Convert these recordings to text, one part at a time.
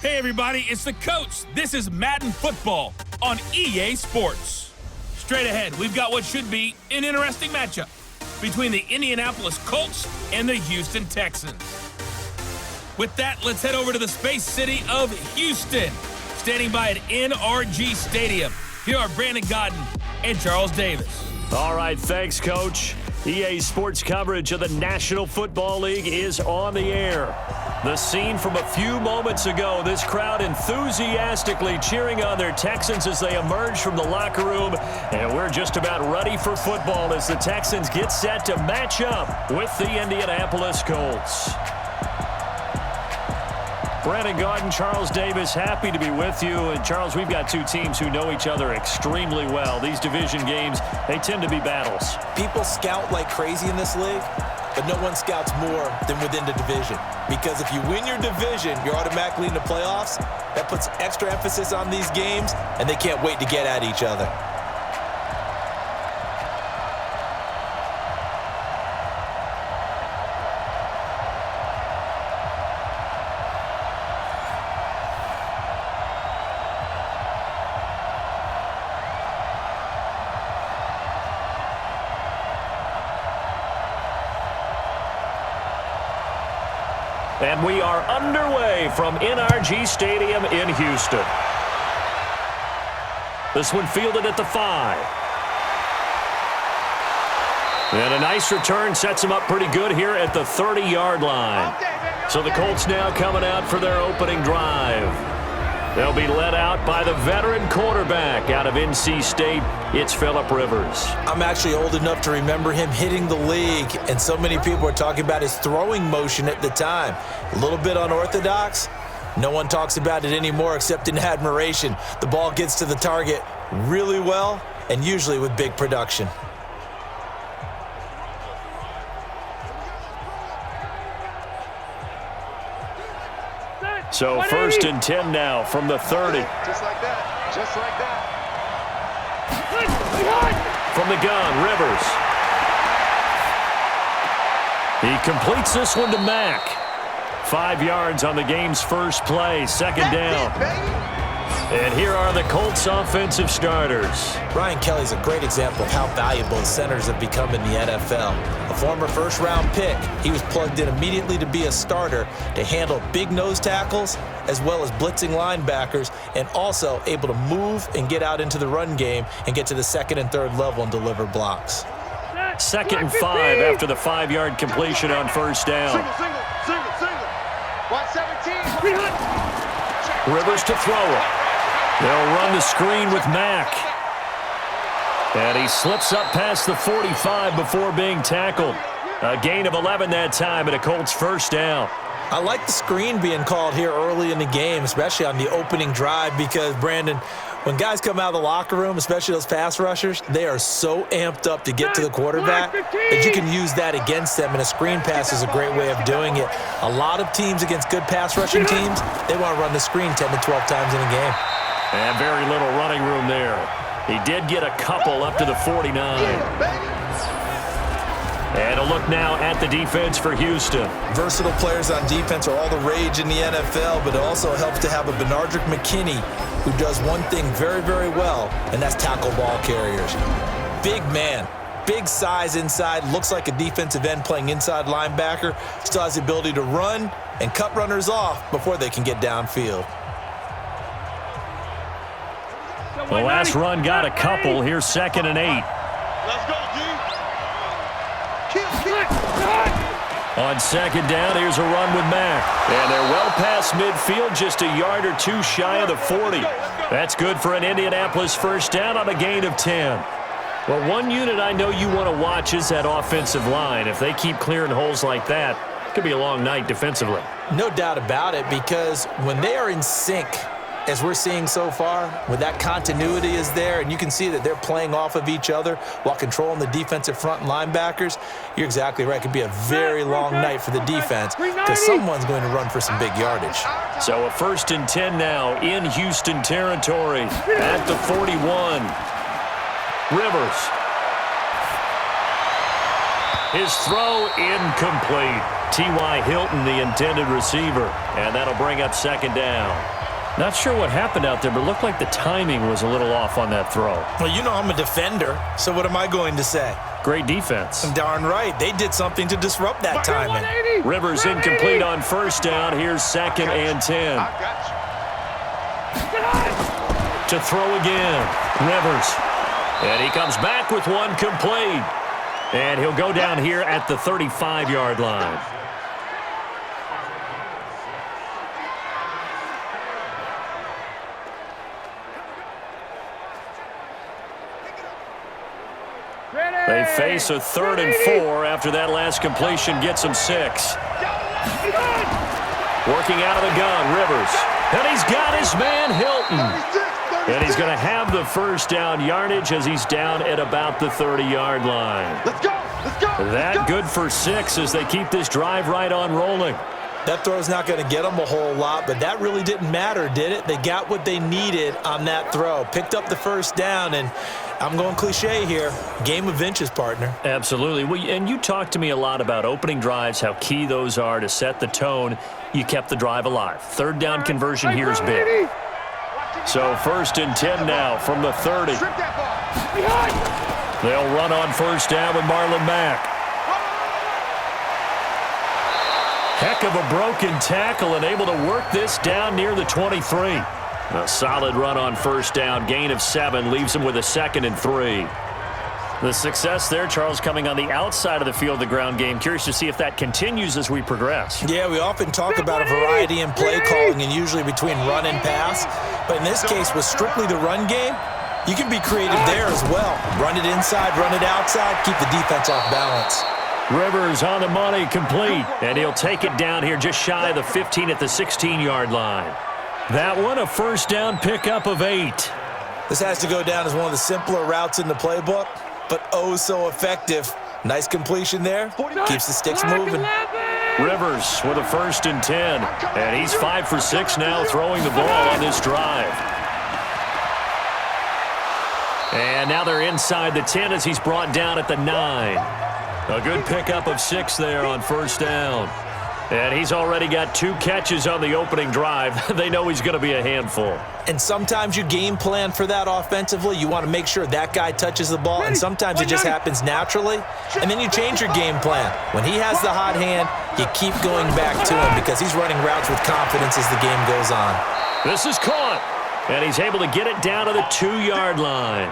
Hey everybody, it's the Coach. This is Madden Football on EA Sports. Straight ahead, we've got what should be an interesting matchup between the Indianapolis Colts and the Houston Texans. With that, let's head over to the space city of Houston. Standing by at NRG Stadium, here are Brandon Godden and Charles Davis. All right, thanks, Coach. EA Sports coverage of the National Football League is on the air. The scene from a few moments ago, this crowd enthusiastically cheering on their Texans as they emerge from the locker room. And we're just about ready for football as the Texans get set to match up with the Indianapolis Colts. Brandon Godden, Charles Davis, happy to be with you. And Charles, we've got two teams who know each other extremely well. These division games, they tend to be battles. People scout like crazy in this league, but no one scouts more than within the division. Because if you win your division, you're automatically in the playoffs. That puts extra emphasis on these games, and they can't wait to get at each other. And we are underway from NRG Stadium in Houston. This one fielded at the 5. And a nice return sets them up pretty good here at the 30-yard line. So the Colts now coming out for their opening drive. They'll be led out by the veteran quarterback out of NC State. It's Phillip Rivers. I'm actually old enough to remember him hitting the league, and so many people are talking about his throwing motion at the time. A little bit unorthodox. No one talks about it anymore except in admiration. The ball gets to the target really well, and usually with big production. So 1st and 10 now from the 30. Just like that. Just like that. From the gun, Rivers. He completes this one to Mack. 5 yards on the game's first play, second down. And here are the Colts offensive starters. Ryan Kelly's a great example of how valuable centers have become in the NFL. A former first-round pick, he was plugged in immediately to be a starter to handle big nose tackles as well as blitzing linebackers, and also able to move and get out into the run game and get to the second and third level and deliver blocks. 2nd and 5 after the 5-yard completion on first down. Single. 117. Rivers to throw it. They'll run the screen with Mack. And he slips up past the 45 before being tackled. A gain of 11 that time and a Colts first down. I like the screen being called here early in the game, especially on the opening drive, because, Brandon, when guys come out of the locker room, especially those pass rushers, they are so amped up to get to the quarterback that you can use that against them, and a screen pass is a great way of doing it. A lot of teams against good pass rushing teams, they want to run the screen 10 to 12 times in a game. And very little running room there. He did get a couple up to the 49. And a look now at the defense for Houston. Versatile players on defense are all the rage in the NFL, but it also helps to have a Benardrick McKinney who does one thing very, very well, and that's tackle ball carriers. Big man, big size inside, looks like a defensive end playing inside linebacker, still has the ability to run and cut runners off before they can get downfield. The last run got a couple. Here's 2nd and 8. Let's go, D. On 2nd down, here's a run with Mack. And they're well past midfield, just a yard or two shy of the 40. That's good for an Indianapolis first down on a gain of 10. Well, one unit I know you want to watch is that offensive line. If they keep clearing holes like that, it could be a long night defensively. No doubt about it, because when they are in sync, as we're seeing so far, when that continuity is there and you can see that they're playing off of each other while controlling the defensive front and linebackers, you're exactly right. It could be a very long night for the defense because someone's going to run for some big yardage. So a 1st and 10 now in Houston territory at the 41. Rivers. His throw incomplete. T.Y. Hilton, the intended receiver, and that'll bring up second down. Not sure what happened out there, but it looked like the timing was a little off on that throw. Well, you know I'm a defender, so what am I going to say? Great defense. Darn right. They did something to disrupt that timing. Rivers incomplete on first down. Here's 2nd and 10. I got you. To throw again. Rivers. And he comes back with one complete. And he'll go down here at the 35-yard line. They face a 3rd and 4 after that last completion gets them 6. Working out of the gun, Rivers. And he's got his man, Hilton. And he's going to have the first down yardage as he's down at about the 30-yard line. Let's go. Let's go. That good for 6 as they keep this drive right on rolling. That throw's not going to get them a whole lot, but that really didn't matter, did it? They got what they needed on that throw. Picked up the first down, and I'm going cliche here. Game of inches, partner. Absolutely. Well, and you talked to me a lot about opening drives, how key those are to set the tone. You kept the drive alive. 3rd down conversion here is big. So 1st and 10 now from the 30. They'll run on first down with Marlon Mack. Heck of a broken tackle and able to work this down near the 23. A solid run on first down. Gain of 7 leaves him with a 2nd and 3. The success there, Charles, coming on the outside of the field, the ground game. Curious to see if that continues as we progress. Yeah, we often talk about a variety in play calling and usually between run and pass. But in this case, with strictly the run game, you can be creative there as well. Run it inside, run it outside, keep the defense off balance. Rivers on the money, complete. And he'll take it down here just shy of the 15 at the 16-yard line. That one, a first down pickup of 8. This has to go down as one of the simpler routes in the playbook, but oh so effective. Nice completion there. Keeps the sticks moving. Rivers with a 1st and 10. And he's 5 for 6 now throwing the ball on this drive. And now they're inside the 10 as he's brought down at the 9. A good pickup of 6 there on first down. And he's already got 2 catches on the opening drive. They know he's going to be a handful. And sometimes you game plan for that offensively. You want to make sure that guy touches the ball, and sometimes it just happens naturally. And then you change your game plan. When he has the hot hand, you keep going back to him because he's running routes with confidence as the game goes on. This is caught. And he's able to get it down to the 2-yard line.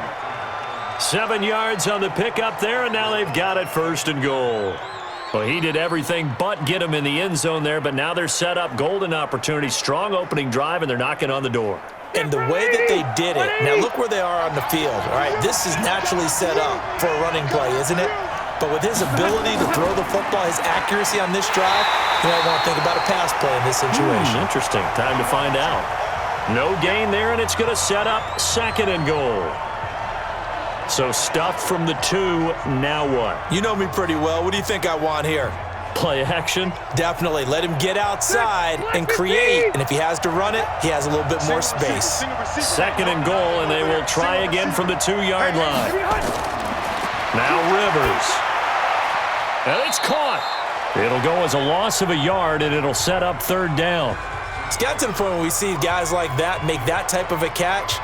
7 yards on the pickup there, and now they've got it 1st and goal. Well, he did everything but get him in the end zone there, but now they're set up golden opportunity. Strong opening drive, and they're knocking on the door. And the way that they did it, now look where they are on the field, all right? This is naturally set up for a running play, isn't it? But with his ability to throw the football, his accuracy on this drive, you might want to think about a pass play in this situation. Interesting. Time to find out. No gain there, and it's going to set up 2nd and goal. So stuffed from the 2, now what? You know me pretty well. What do you think I want here? Play action? Definitely. Let him get outside and create. And if he has to run it, he has a little bit more space. 2nd and goal, and they will try again from the 2-yard line. Now Rivers. And it's caught. It'll go as a loss of a yard, and it'll set up 3rd down. It's got to the point where we see guys like that make that type of a catch.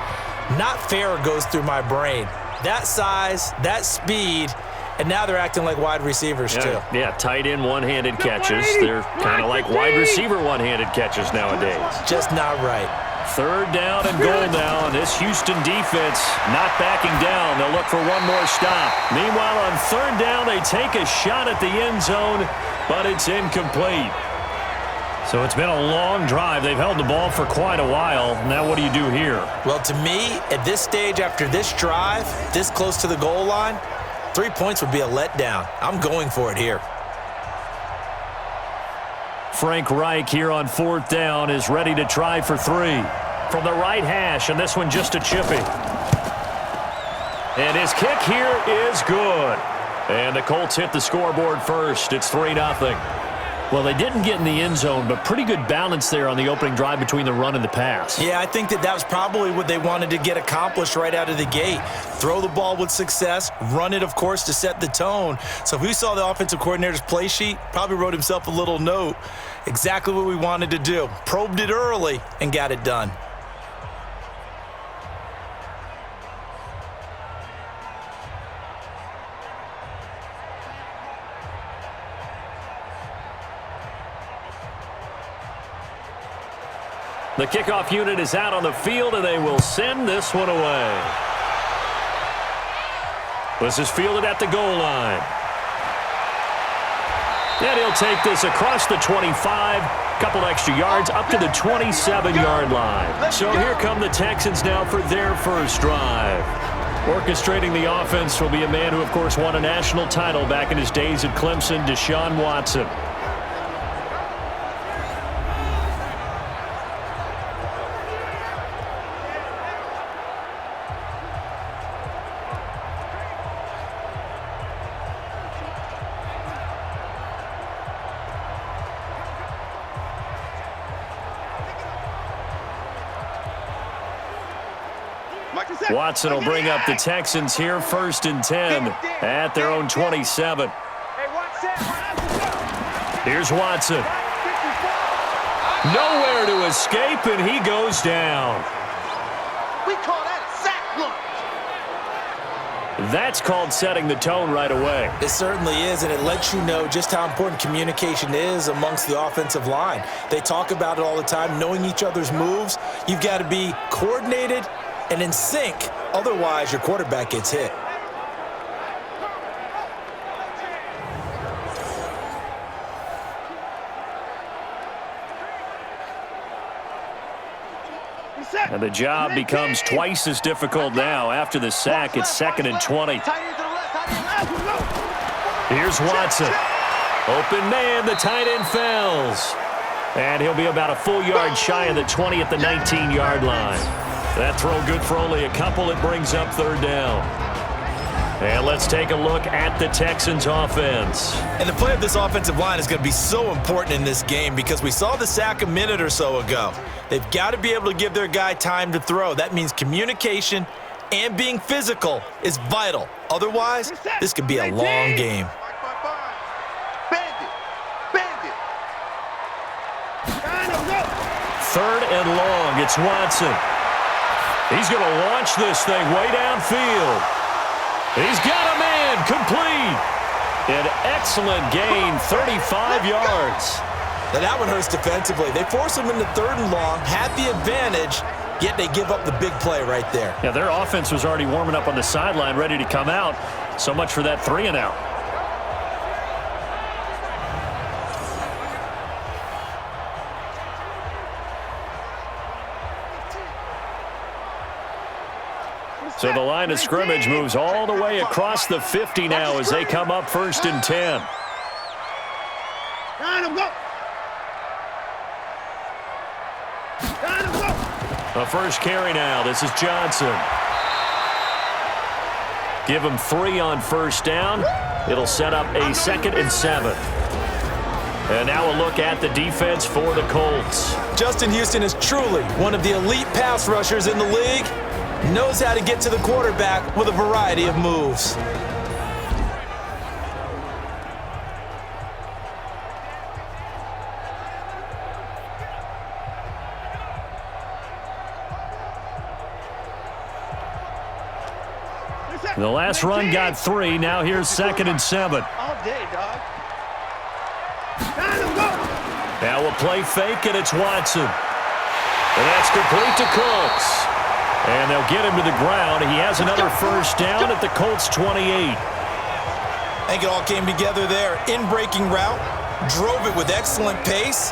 Not fair goes through my brain. That size, that speed, and now they're acting like wide receivers too. Yeah, tight end one-handed catches. They're kind of like wide receiver one-handed catches nowadays. Just not right. 3rd down and goal now, and this Houston defense not backing down. They'll look for one more stop. Meanwhile, on 3rd down, they take a shot at the end zone, but it's incomplete. So it's been a long drive. They've held the ball for quite a while. Now what do you do here? Well, to me, at this stage after this drive, this close to the goal line, 3 points would be a letdown. I'm going for it here. Frank Reich here on 4th down is ready to try for 3. From the right hash, and this one just a chippy. And his kick here is good. And the Colts hit the scoreboard first. It's 3-0. Well, they didn't get in the end zone, but pretty good balance there on the opening drive between the run and the pass. Yeah, I think that was probably what they wanted to get accomplished right out of the gate. Throw the ball with success, run it, of course, to set the tone. So if we saw the offensive coordinator's play sheet, probably wrote himself a little note. Exactly what we wanted to do. Probed it early and got it done. The kickoff unit is out on the field, and they will send this one away. This is fielded at the goal line. And he'll take this across the 25, couple extra yards, up to the 27-yard line. So here come the Texans now for their first drive. Orchestrating the offense will be a man who, of course, won a national title back in his days at Clemson, Deshaun Watson. Watson will bring up the Texans here, 1st and 10 at their own 27. Here's Watson. Nowhere to escape, and he goes down. We call that a sack lunch. That's called setting the tone right away. It certainly is, and it lets you know just how important communication is amongst the offensive line. They talk about it all the time, knowing each other's moves. You've got to be coordinated and in sync, otherwise your quarterback gets hit. And the job becomes twice as difficult now. After the sack, it's 2nd and 20. Here's Watson. Open man, the tight end falls. And he'll be about a full yard shy of the 20 at the 19-yard line. That throw good for only a couple. It brings up 3rd down. And let's take a look at the Texans offense. And the play of this offensive line is going to be so important in this game because we saw the sack a minute or so ago. They've got to be able to give their guy time to throw. That means communication and being physical is vital. Otherwise, this could be a long game. Third and long. It's Watson. He's going to launch this thing way downfield. He's got a man, complete. An excellent gain, 35 yards. Now that one hurts defensively. They force him into 3rd and long, had the advantage, yet they give up the big play right there. Yeah, their offense was already warming up on the sideline, ready to come out. So much for that 3 and out. So the line of scrimmage moves all the way across the 50 now as they come up 1st and 10. A first carry now. This is Johnson. Give him 3 on 1st down. It'll set up a 2nd and 7. And now a look at the defense for the Colts. Justin Houston is truly one of the elite pass rushers in the league. Knows how to get to the quarterback with a variety of moves. The last run got 3. Now here's 2nd and 7. All day, dog. Now a play fake, and it's Watson. And that's complete to Cooks. And they'll get him to the ground. He has another 1st down at the Colts 28. I think it all came together there. In-breaking route, drove it with excellent pace.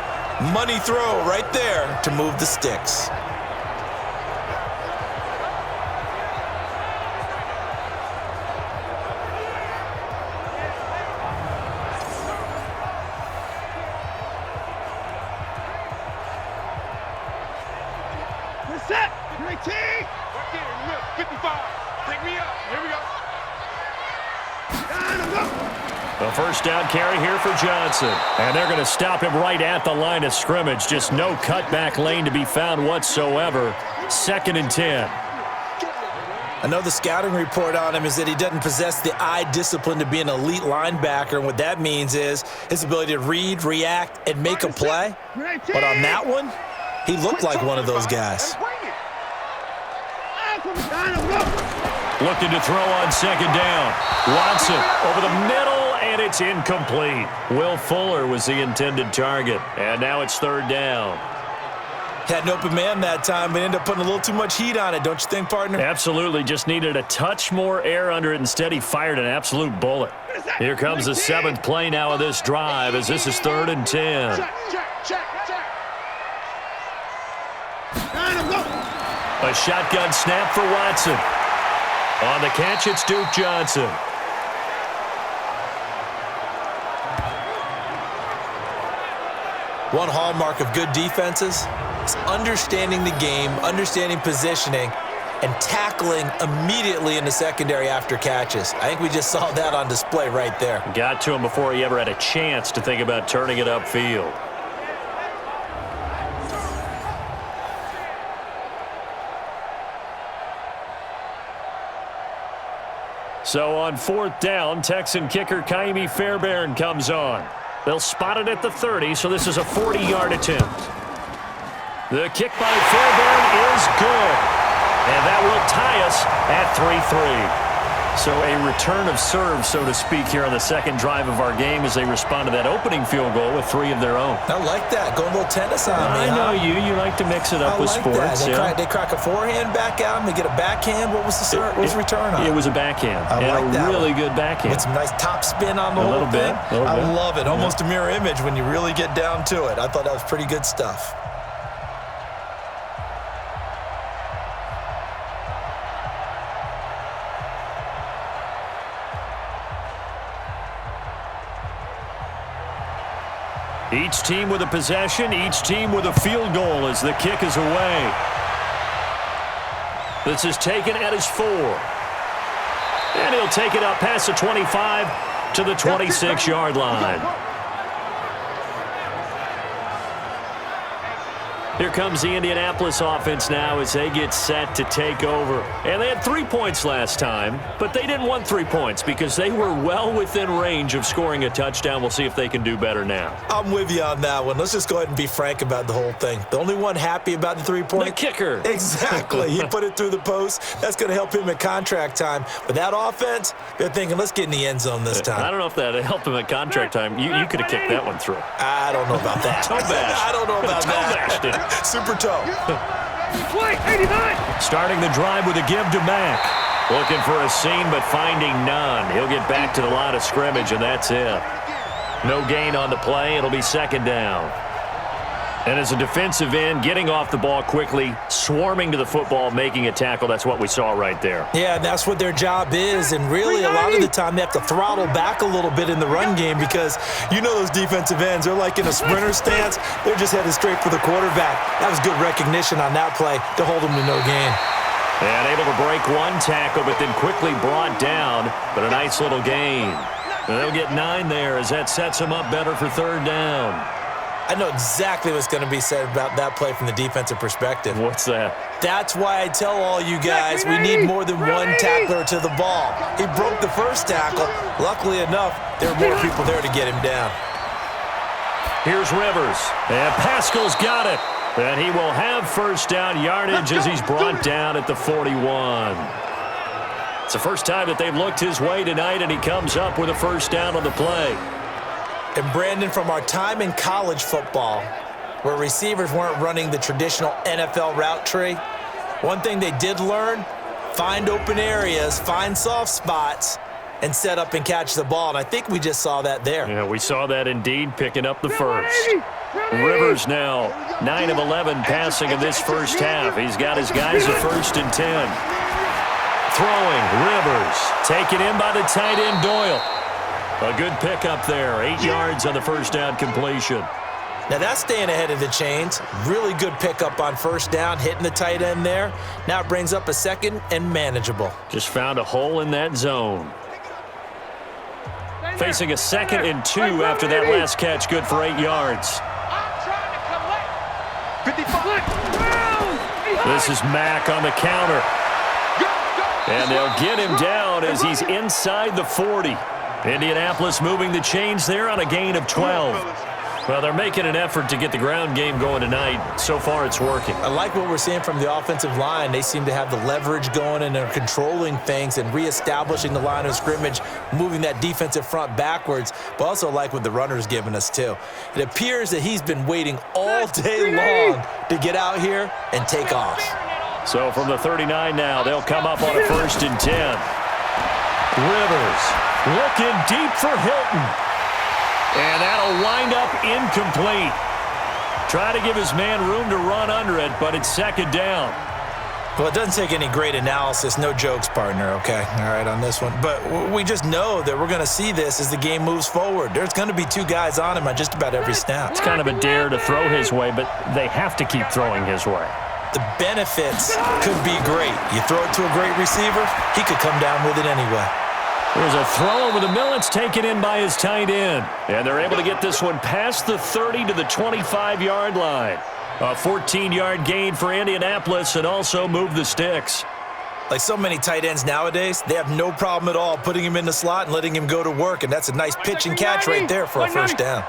Money throw right there to move the sticks. Set. 19. Right there, 55. Take me up. Here we go. A first down carry here for Johnson. And they're going to stop him right at the line of scrimmage. Just no cutback lane to be found whatsoever. 2nd and 10. I know the scouting report on him is that he doesn't possess the eye discipline to be an elite linebacker. And what that means is his ability to read, react, and make a play. But on that one, he looked like one of those guys. Looking to throw on 2nd down. Watson over the middle, and it's incomplete. Will Fuller was the intended target, and now it's 3rd down. Had an open man that time, but ended up putting a little too much heat on it, don't you think, partner? Absolutely. Just needed a touch more air under it. Instead, he fired an absolute bullet. Here comes the 7th play now of this drive as this is 3rd and 10. A shotgun snap for Watson. On the catch, it's Duke Johnson. One hallmark of good defenses is understanding the game, understanding positioning, and tackling immediately in the secondary after catches. I think we just saw that on display right there. Got to him before he ever had a chance to think about turning it upfield. So on 4th down, Texan kicker Kaimi Fairbairn comes on. They'll spot it at the 30, so this is a 40-yard attempt. The kick by Fairbairn is good. And that will tie us at 3-3. So a return of serve, so to speak, here on the 2nd drive of our game as they respond to that opening field goal with 3 of their own. I like that. Going a little tennis on me. I know you. You like to mix it up with sports. They crack a forehand back out and they get a backhand. What was the return on? It was a backhand. I like that. Really good backhand. With some nice top spin on the whole thing. I love it. Almost a mirror image when you really get down to it. I thought that was pretty good stuff. Each team with a possession, each team with a field goal as the kick is away. This is taken at his 4. And he'll take it up past the 25 to the 26-yard line. Here comes the Indianapolis offense now as they get set to take over. And they had 3 points last time, but they didn't want 3 points because they were well within range of scoring a touchdown. We'll see if they can do better now. I'm with you on that one. Let's just go ahead and be frank about the whole thing. The only one happy about the 3-point? The kicker. Exactly. He put it through the post. That's going to help him at contract time. But that offense, they're thinking, let's get in the end zone this time. I don't know if that helped him at contract time. You could have kicked that one through. I don't know about that. Toe bash. I don't know about that. Toe bashed it. Super toe. Play 89. Starting the drive with a give to Mack. Looking for a seam, but finding none. He'll get back to the line of scrimmage, and that's it. No gain on the play. It'll be 2nd down. And as a defensive end, getting off the ball quickly, swarming to the football, making a tackle, that's what we saw right there. Yeah, and that's what their job is. And really, a lot of the time, they have to throttle back a little bit in the run game because you know those defensive ends, they're like in a sprinter stance. They're just headed straight for the quarterback. That was good recognition on that play to hold them to no gain. And able to break one tackle, but then quickly brought down, but a nice little gain. And they'll get 9 there as that sets them up better for 3rd down. I know exactly what's going to be said about that play from the defensive perspective. What's that? That's why I tell all you guys we need more than one tackler to the ball. He broke the first tackle. Luckily enough, there were more people there to get him down. Here's Rivers. And Pascal's got it. And he will have first down yardage as he's brought down at the 41. It's the first time that they've looked his way tonight, and he comes up with a first down on the play. And Brandon, from our time in college football, where receivers weren't running the traditional NFL route tree, one thing they did learn, find open areas, find soft spots, and set up and catch the ball. And I think we just saw that there. Yeah, we saw that indeed, picking up the first. Rivers now 9 of 11 passing in this first half. He's got his guys at 1st and 10. Throwing, Rivers, taken in by the tight end Doyle. A good pickup there, 8 yards on the first down completion. Now that's staying ahead of the chains. Really good pickup on first down, hitting the tight end there. Now it brings up a 2nd and manageable. Just found a hole in that zone. Facing a 2nd and 2 after that last catch, good for 8 yards. This is Mack on the counter. And they'll get him down as he's inside the 40. Indianapolis moving the chains there on a gain of 12. Well, they're making an effort to get the ground game going tonight. So far, it's working. I like what we're seeing from the offensive line. They seem to have the leverage going, and they're controlling things and reestablishing the line of scrimmage, moving that defensive front backwards, but also like what the runner's giving us, too. It appears that he's been waiting all day long to get out here and take off. So from the 39 now, they'll come up on a 1st and 10. Rivers looking deep for Hilton. And that'll wind up incomplete. Try to give his man room to run under it, but it's 2nd down. Well, it doesn't take any great analysis. No jokes, partner, okay? All right, on this one. But we just know that we're going to see this as the game moves forward. There's going to be 2 guys on him on just about every snap. It's kind of a dare to throw his way, but they have to keep throwing his way. The benefits could be great. You throw it to a great receiver, he could come down with it anyway. There's a throw over the middle. It's taken in by his tight end. And they're able to get this one past the 30 to the 25-yard line. A 14-yard gain for Indianapolis and also move the sticks. Like so many tight ends nowadays, they have no problem at all putting him in the slot and letting him go to work. And that's a nice pitch and catch right there for a 1st down.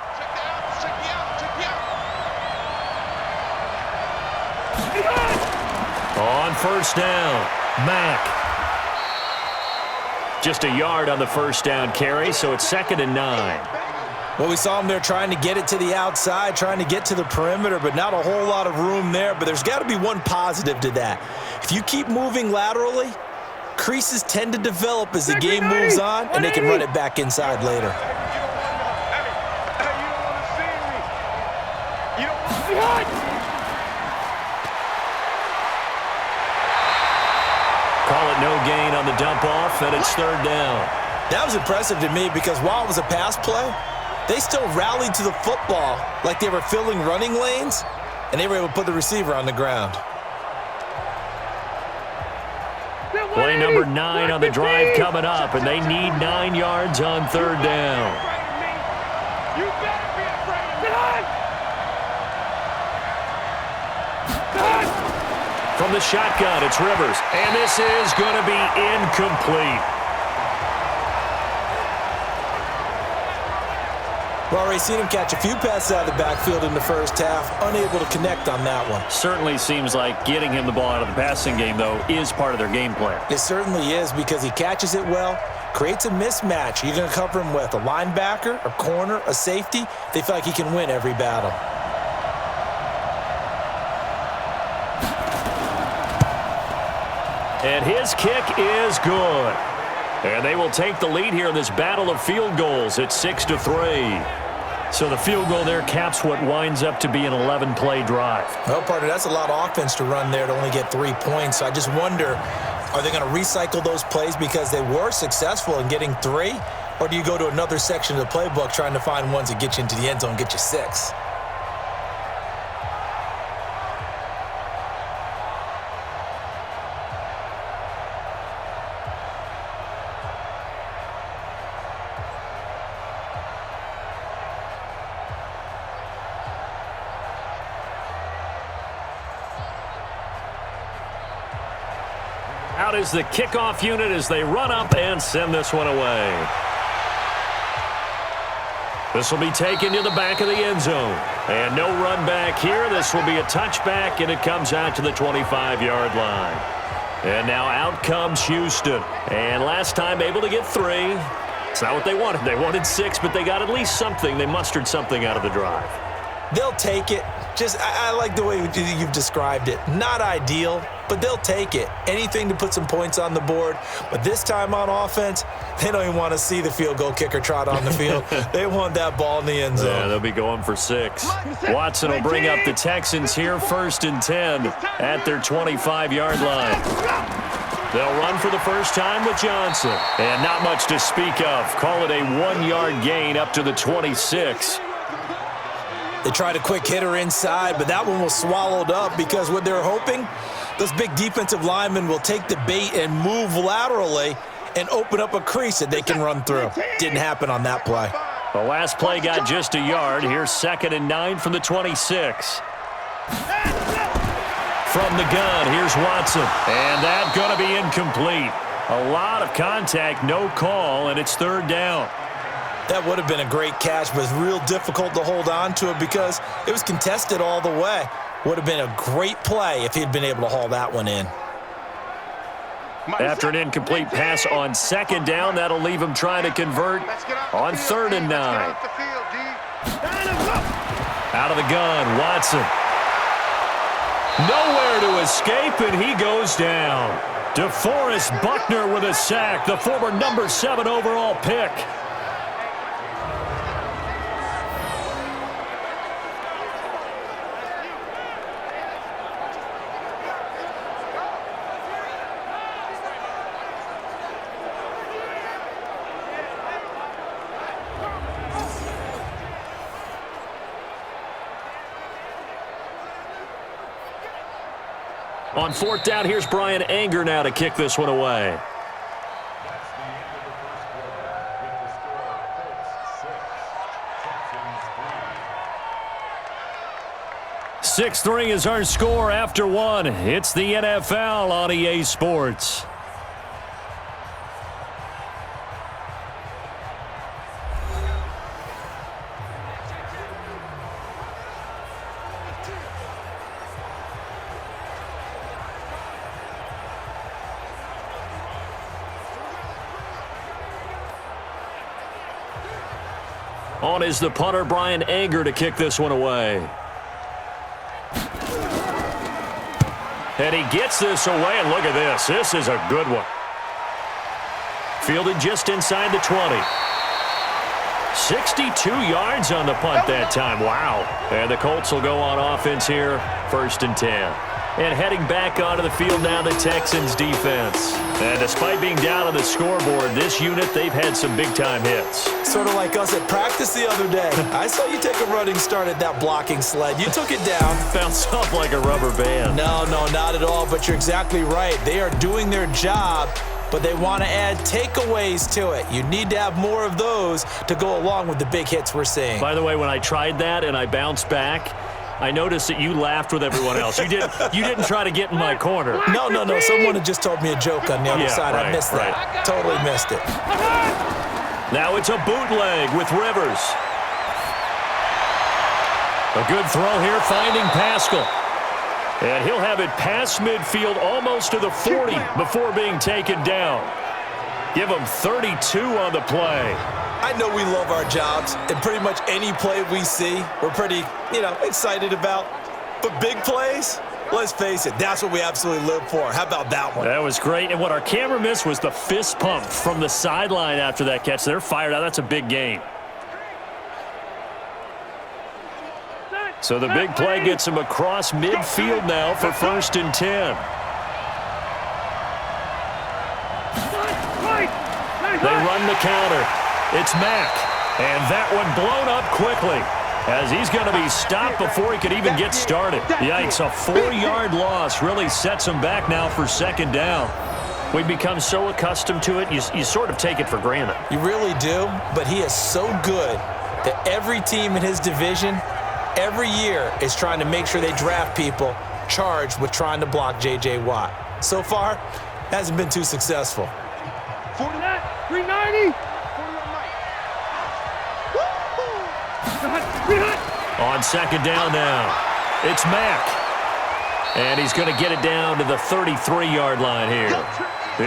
On 1st down, Mack. Just a yard on the 1st down carry, so it's 2nd and 9. Well, we saw him there trying to get it to the outside, trying to get to the perimeter, but not a whole lot of room there. But there's got to be one positive to that. If you keep moving laterally, creases tend to develop as the game moves on, and they can run it back inside later. Call it no gain on the dump off, and it's 3rd down. That was impressive to me because while it was a pass play, they still rallied to the football like they were filling running lanes, and they were able to put the receiver on the ground. Play number 9 on the drive coming up, and they need 9 yards on 3rd down. From the shotgun, it's Rivers, and this is going to be incomplete. We've already seen him catch a few passes out of the backfield in the 1st half, unable to connect on that one. Certainly seems like getting him the ball out of the passing game, though, is part of their game plan. It certainly is because he catches it well, creates a mismatch. You're going to cover him with a linebacker, a corner, a safety. They feel like he can win every battle. And his kick is good. And they will take the lead here in this battle of field goals at 6-3. So the field goal there caps what winds up to be an 11-play drive. Well, partner, that's a lot of offense to run there to only get 3 points. So I just wonder, are they going to recycle those plays because they were successful in getting 3? Or do you go to another section of the playbook trying to find ones that get you into the end zone and get you 6? Out is the kickoff unit as they run up and send this one away. This will be taken to the back of the end zone. And no run back here. This will be a touchback, and it comes out to the 25-yard line. And now out comes Houston. And last time able to get 3. It's not what they wanted. They wanted 6, but they got at least something. They mustered something out of the drive. They'll take it. I like the way you've described it. Not ideal, but they'll take it. Anything to put some points on the board. But this time on offense, they don't even want to see the field goal kicker trot on the field. They want that ball in the end zone. Yeah, they'll be going for 6. Watson will bring up the Texans here 1st and 10 at their 25-yard line. They'll run for the first time with Johnson. And not much to speak of. Call it a 1-yard gain up to the 26. They tried a quick hitter inside, but that one was swallowed up because what they're hoping, those big defensive linemen will take the bait and move laterally and open up a crease that they can run through. Didn't happen on that play. The last play got just a yard. Here's 2nd and 9 from the 26. From the gun, here's Watson. And that's going to be incomplete. A lot of contact, no call, and it's 3rd down. That would have been a great catch, but it's real difficult to hold on to it because it was contested all the way. Would have been a great play if he'd been able to haul that one in. After an incomplete pass on 2nd down, that'll leave him trying to convert on 3rd and 9. Out of the gun, Watson. Nowhere to escape, and he goes down. DeForest Buckner with a sack, the former number 7 overall pick. On 4th down, here's Brian Anger now to kick this one away. "6-3 is our score after 1. It's the NFL on EA Sports. On is the punter, Brian Anger, to kick this one away. And he gets this away, and look at this. This is a good one. Fielded just inside the 20. 62 yards on the punt that time. Wow. And the Colts will go on offense here, 1st and 10. And heading back onto the field now, the Texans defense. And despite being down on the scoreboard, this unit, they've had some big-time hits. Sort of like us at practice the other day. I saw you take a running start at that blocking sled. You took it down. Bounced off like a rubber band. No, not at all, but you're exactly right. They are doing their job, but they want to add takeaways to it. You need to have more of those to go along with the big hits we're seeing. By the way, when I tried that and I bounced back, I noticed that you laughed with everyone else. You didn't try to get in my corner. No. Someone had just told me a joke on the other side. Right, I missed that. Right. Totally missed it. Now it's a bootleg with Rivers. A good throw here, finding Pascal. And he'll have it past midfield almost to the 40 before being taken down. Give him 32 on the play. I know we love our jobs, and pretty much any play we see, we're pretty, excited about. But big plays, let's face it, that's what we absolutely live for. How about that one? That was great. And what our camera missed was the fist pump from the sideline after that catch. They're fired out. That's a big gain. So the big play gets him across midfield now for 1st and 10. They run the counter. It's Mack. And that one blown up quickly as he's going to be stopped before he could even get started. Yikes, a 4-yard loss really sets him back now for 2nd down. We've become so accustomed to it, you sort of take it for granted. You really do, but he is so good that every team in his division every year is trying to make sure they draft people charged with trying to block J.J. Watt. So far, hasn't been too successful. 390. On 2nd down now, it's Mack. And he's going to get it down to the 33-yard line here.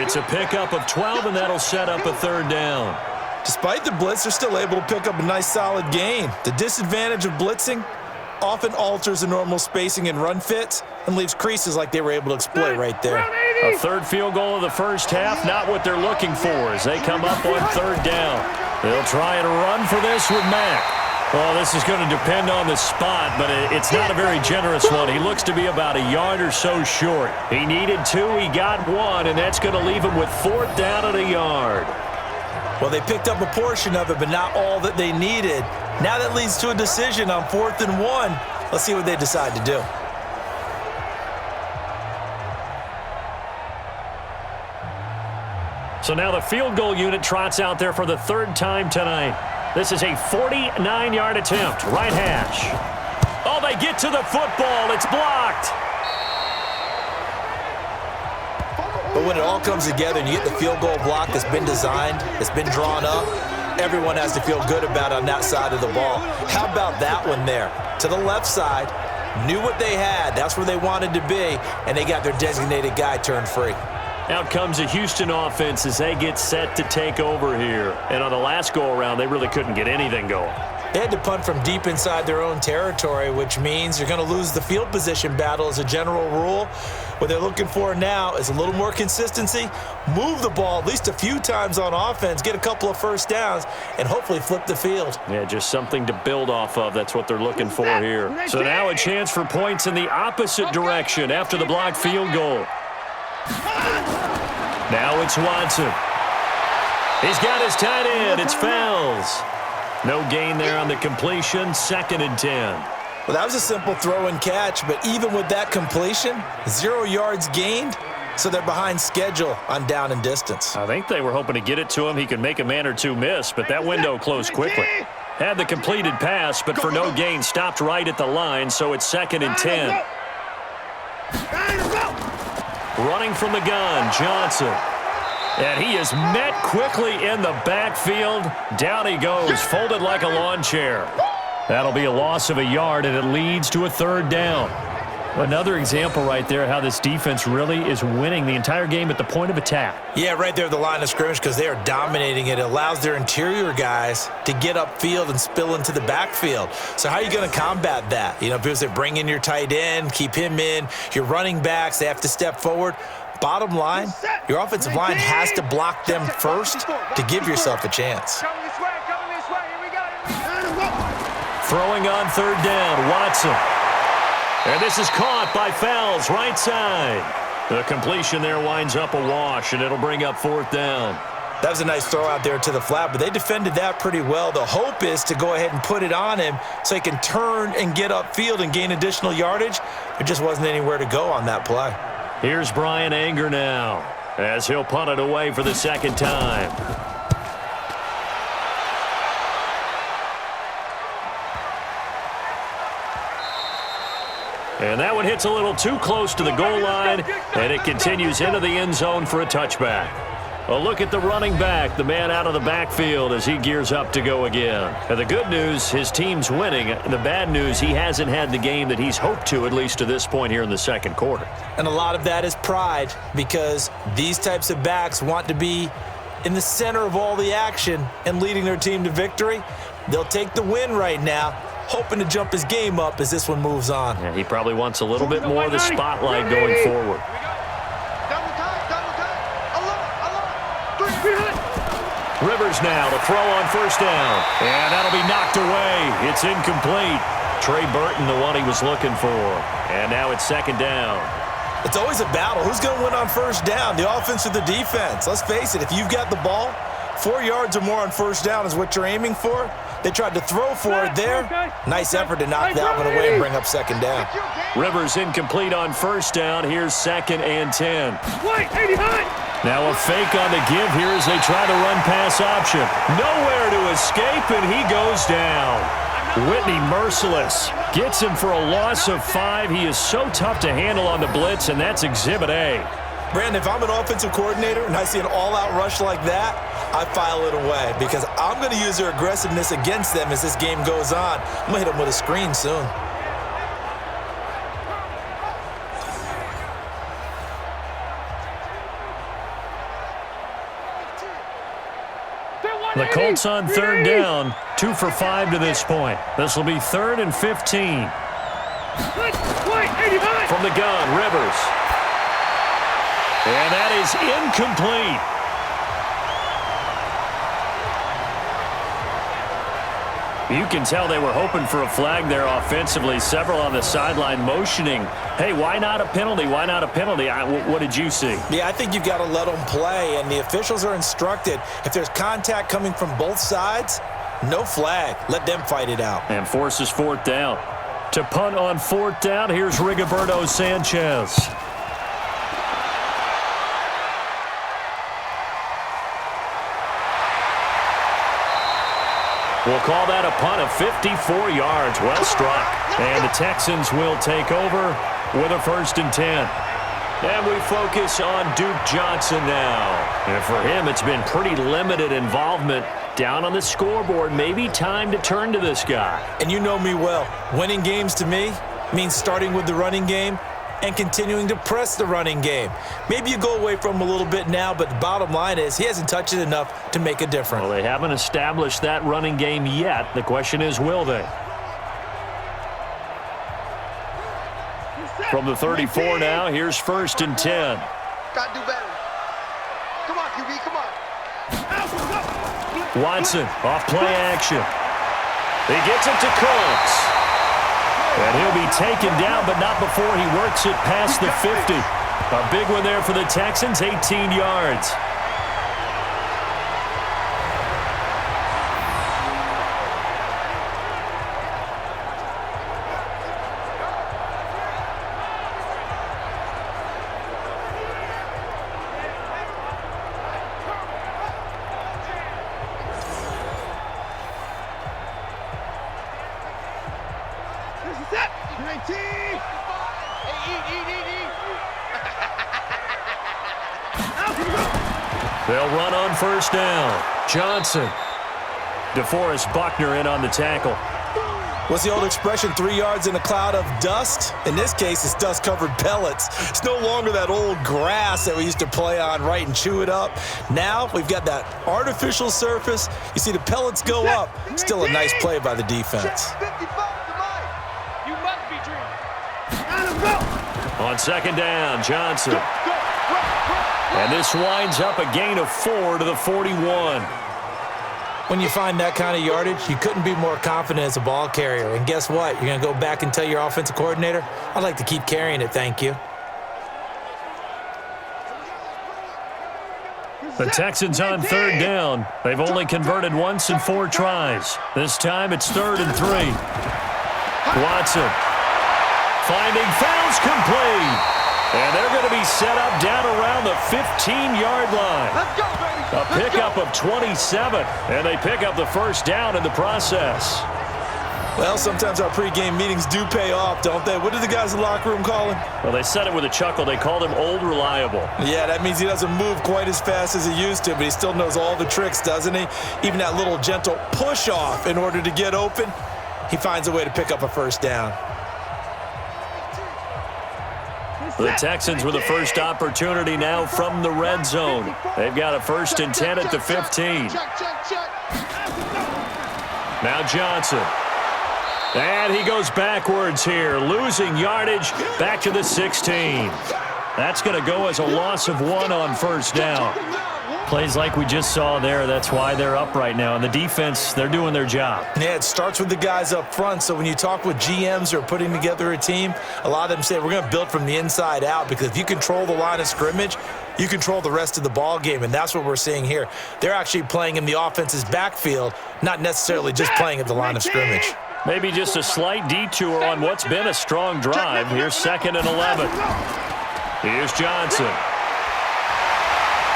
It's a pickup of 12, and that'll set up a 3rd down. Despite the blitz, they're still able to pick up a nice, solid gain. The disadvantage of blitzing often alters the normal spacing and run fits and leaves creases like they were able to exploit right there. A 3rd field goal of the first half, not what they're looking for as they come up on 3rd down. They'll try and run for this with Mack. Well, this is going to depend on the spot, but it's not a very generous one. He looks to be about a yard or so short. He needed 2, he got 1, and that's going to leave him with 4th down at a yard. Well, they picked up a portion of it, but not all that they needed. Now that leads to a decision on 4th and 1. Let's see what they decide to do. So now the field goal unit trots out there for the third time tonight. This is a 49-yard attempt, right hash. Oh, they get to the football. It's blocked. But when it all comes together and you get the field goal block that's been designed, that's been drawn up, everyone has to feel good about it on that side of the ball. How about that one there? To the left side, knew what they had. That's where they wanted to be, and they got their designated guy turned free. Out comes the Houston offense as they get set to take over here. And on the last go-around, they really couldn't get anything going. They had to punt from deep inside their own territory, which means you're going to lose the field position battle as a general rule. What they're looking for now is a little more consistency, move the ball at least a few times on offense, get a couple of first downs, and hopefully flip the field. Yeah, just something to build off of. That's what they're looking for here. So now a chance for points in the opposite direction after the blocked field goal. Now it's Watson. He's got his tight end. It's Fells. No gain there on the completion. 2nd and 10. Well, that was a simple throw and catch, but even with that completion, 0 yards gained, so they're behind schedule on down and distance. I think they were hoping to get it to him. He could make a man or two miss, but that window closed quickly. Had the completed pass, but for no gain, stopped right at the line, so it's 2nd and 10. Running from the gun, Johnson. And he is met quickly in the backfield. Down he goes, folded like a lawn chair. That'll be a loss of a yard, and it leads to a 3rd down. Another example right there how this defense really is winning the entire game at the point of attack. Yeah, right there at the line of scrimmage because they are dominating it. It allows their interior guys to get upfield and spill into the backfield. So how are you going to combat that? You know, because they bring in your tight end, keep him in. Your running backs, they have to step forward. Bottom line, your offensive line has to block them first to give yourself a chance. Throwing on 3rd down, Watson. And this is caught by Fells, right side. The completion there winds up a wash, and it'll bring up 4th down. That was a nice throw out there to the flat, but they defended that pretty well. The hope is to go ahead and put it on him so he can turn and get upfield and gain additional yardage. There just wasn't anywhere to go on that play. Here's Brian Anger now as he'll punt it away for the 2nd time. And that one hits a little too close to the goal line, and it continues into the end zone for a touchback. A look at the running back, the man out of the backfield as he gears up to go again. And the good news, his team's winning. The bad news, he hasn't had the game that he's hoped to, at least to this point here in the 2nd quarter. And a lot of that is pride because these types of backs want to be in the center of all the action and leading their team to victory. They'll take the win right now, hoping to jump his game up as this one moves on. Yeah, he probably wants a little bit more of the spotlight going forward. Rivers now to throw on 1st down. And that'll be knocked away. It's incomplete. Trey Burton, the one he was looking for. And now it's 2nd down. It's always a battle. Who's going to win on 1st down, the offense or the defense? Let's face it, if you've got the ball, 4 yards or more on 1st down is what you're aiming for. They tried to throw for it there. Nice effort to knock that one away and bring up 2nd down. Rivers incomplete on 1st down. Here's 2nd and 10. Now a fake on the give here as they try to run pass option. Nowhere to escape, and he goes down. Whitney merciless. Gets him for a loss of 5. He is so tough to handle on the blitz, and that's Exhibit A. Brandon, if I'm an offensive coordinator and I see an all-out rush like that, I file it away because I'm going to use their aggressiveness against them as this game goes on. I'm going to hit them with a screen soon. The Colts on 3rd down, 2 for 5 to this point. This will be 3rd and 15. From the gun, Rivers. And that is incomplete. You can tell they were hoping for a flag there offensively. Several on the sideline motioning, hey, why not a penalty? Why not a penalty? What did you see? Yeah, I think you've got to let them play, and the officials are instructed. If there's contact coming from both sides, no flag. Let them fight it out. And forces 4th down. To punt on 4th down, here's Rigoberto Sanchez. We'll call that a punt of 54 yards. Well struck. And the Texans will take over with a 1st and 10. And we focus on Duke Johnson now. And for him, it's been pretty limited involvement down on the scoreboard. Maybe time to turn to this guy. And you know me well. Winning games to me means starting with the running game and continuing to press the running game. Maybe you go away from him a little bit now, but the bottom line is he hasn't touched it enough to make a difference. Well, they haven't established that running game yet. The question is, will they? From the 34 now, here's 1st and 10. Gotta do better. Come on, QB, come on. Watson, off play action. He gets it to Colts. And he'll be taken down, but not before he works it past the 50. A big one there for the Texans, 18 yards. They'll run on 1st down. Johnson. DeForest Buckner in on the tackle. What's the old expression, 3 yards in a cloud of dust? In this case, it's dust-covered pellets. It's no longer that old grass that we used to play on, right, and chew it up. Now we've got that artificial surface. You see the pellets go up. Still a nice play by the defense. You must be dreaming. On 2nd down, Johnson. And this winds up a gain of 4 to the 41. When you find that kind of yardage, you couldn't be more confident as a ball carrier. And guess what? You're going to go back and tell your offensive coordinator, I'd like to keep carrying it, thank you. The Texans on 3rd down. They've only converted once in 4 tries. This time it's 3rd and 3. Watson. Finding fouls complete. And they're going to be set up down around the 15-yard line. Let's go, baby. A pickup of 27, and they pick up the 1st down in the process. Well, sometimes our pregame meetings do pay off, don't they? What did the guys in the locker room call him? Well, they said it with a chuckle. They called him Old Reliable. Yeah, that means he doesn't move quite as fast as he used to, but he still knows all the tricks, doesn't he? Even that little gentle push-off in order to get open, he finds a way to pick up a 1st down. The Texans with the first opportunity now from the red zone. They've got a 1st and 10 at the 15. Now Johnson. And he goes backwards here, losing yardage back to the 16. That's going to go as a loss of 1 on 1st down. Plays like we just saw there, that's why they're up right now. And the defense, they're doing their job. Yeah, it starts with the guys up front. So when you talk with GMs who are putting together a team, a lot of them say we're going to build from the inside out, because if you control the line of scrimmage, you control the rest of the ball game, and that's what we're seeing here. They're actually playing in the offense's backfield, not necessarily just playing at the line of scrimmage. Maybe just a slight detour on what's been a strong drive. Here's 2nd and 11. Here's Johnson.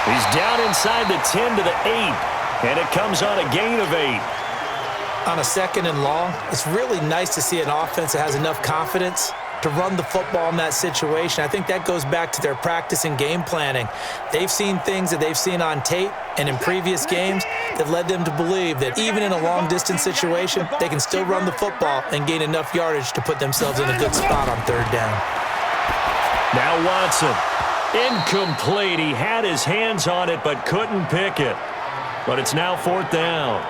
He's down inside the 10 to the 8, and it comes on a gain of 8. On a 2nd and long, it's really nice to see an offense that has enough confidence to run the football in that situation. I think that goes back to their practice and game planning. They've seen things that they've seen on tape and in previous games that led them to believe that even in a long-distance situation, they can still run the football and gain enough yardage to put themselves in a good spot on 3rd down. Now Watson. Incomplete. He had his hands on it but couldn't pick it. But it's now 4th down.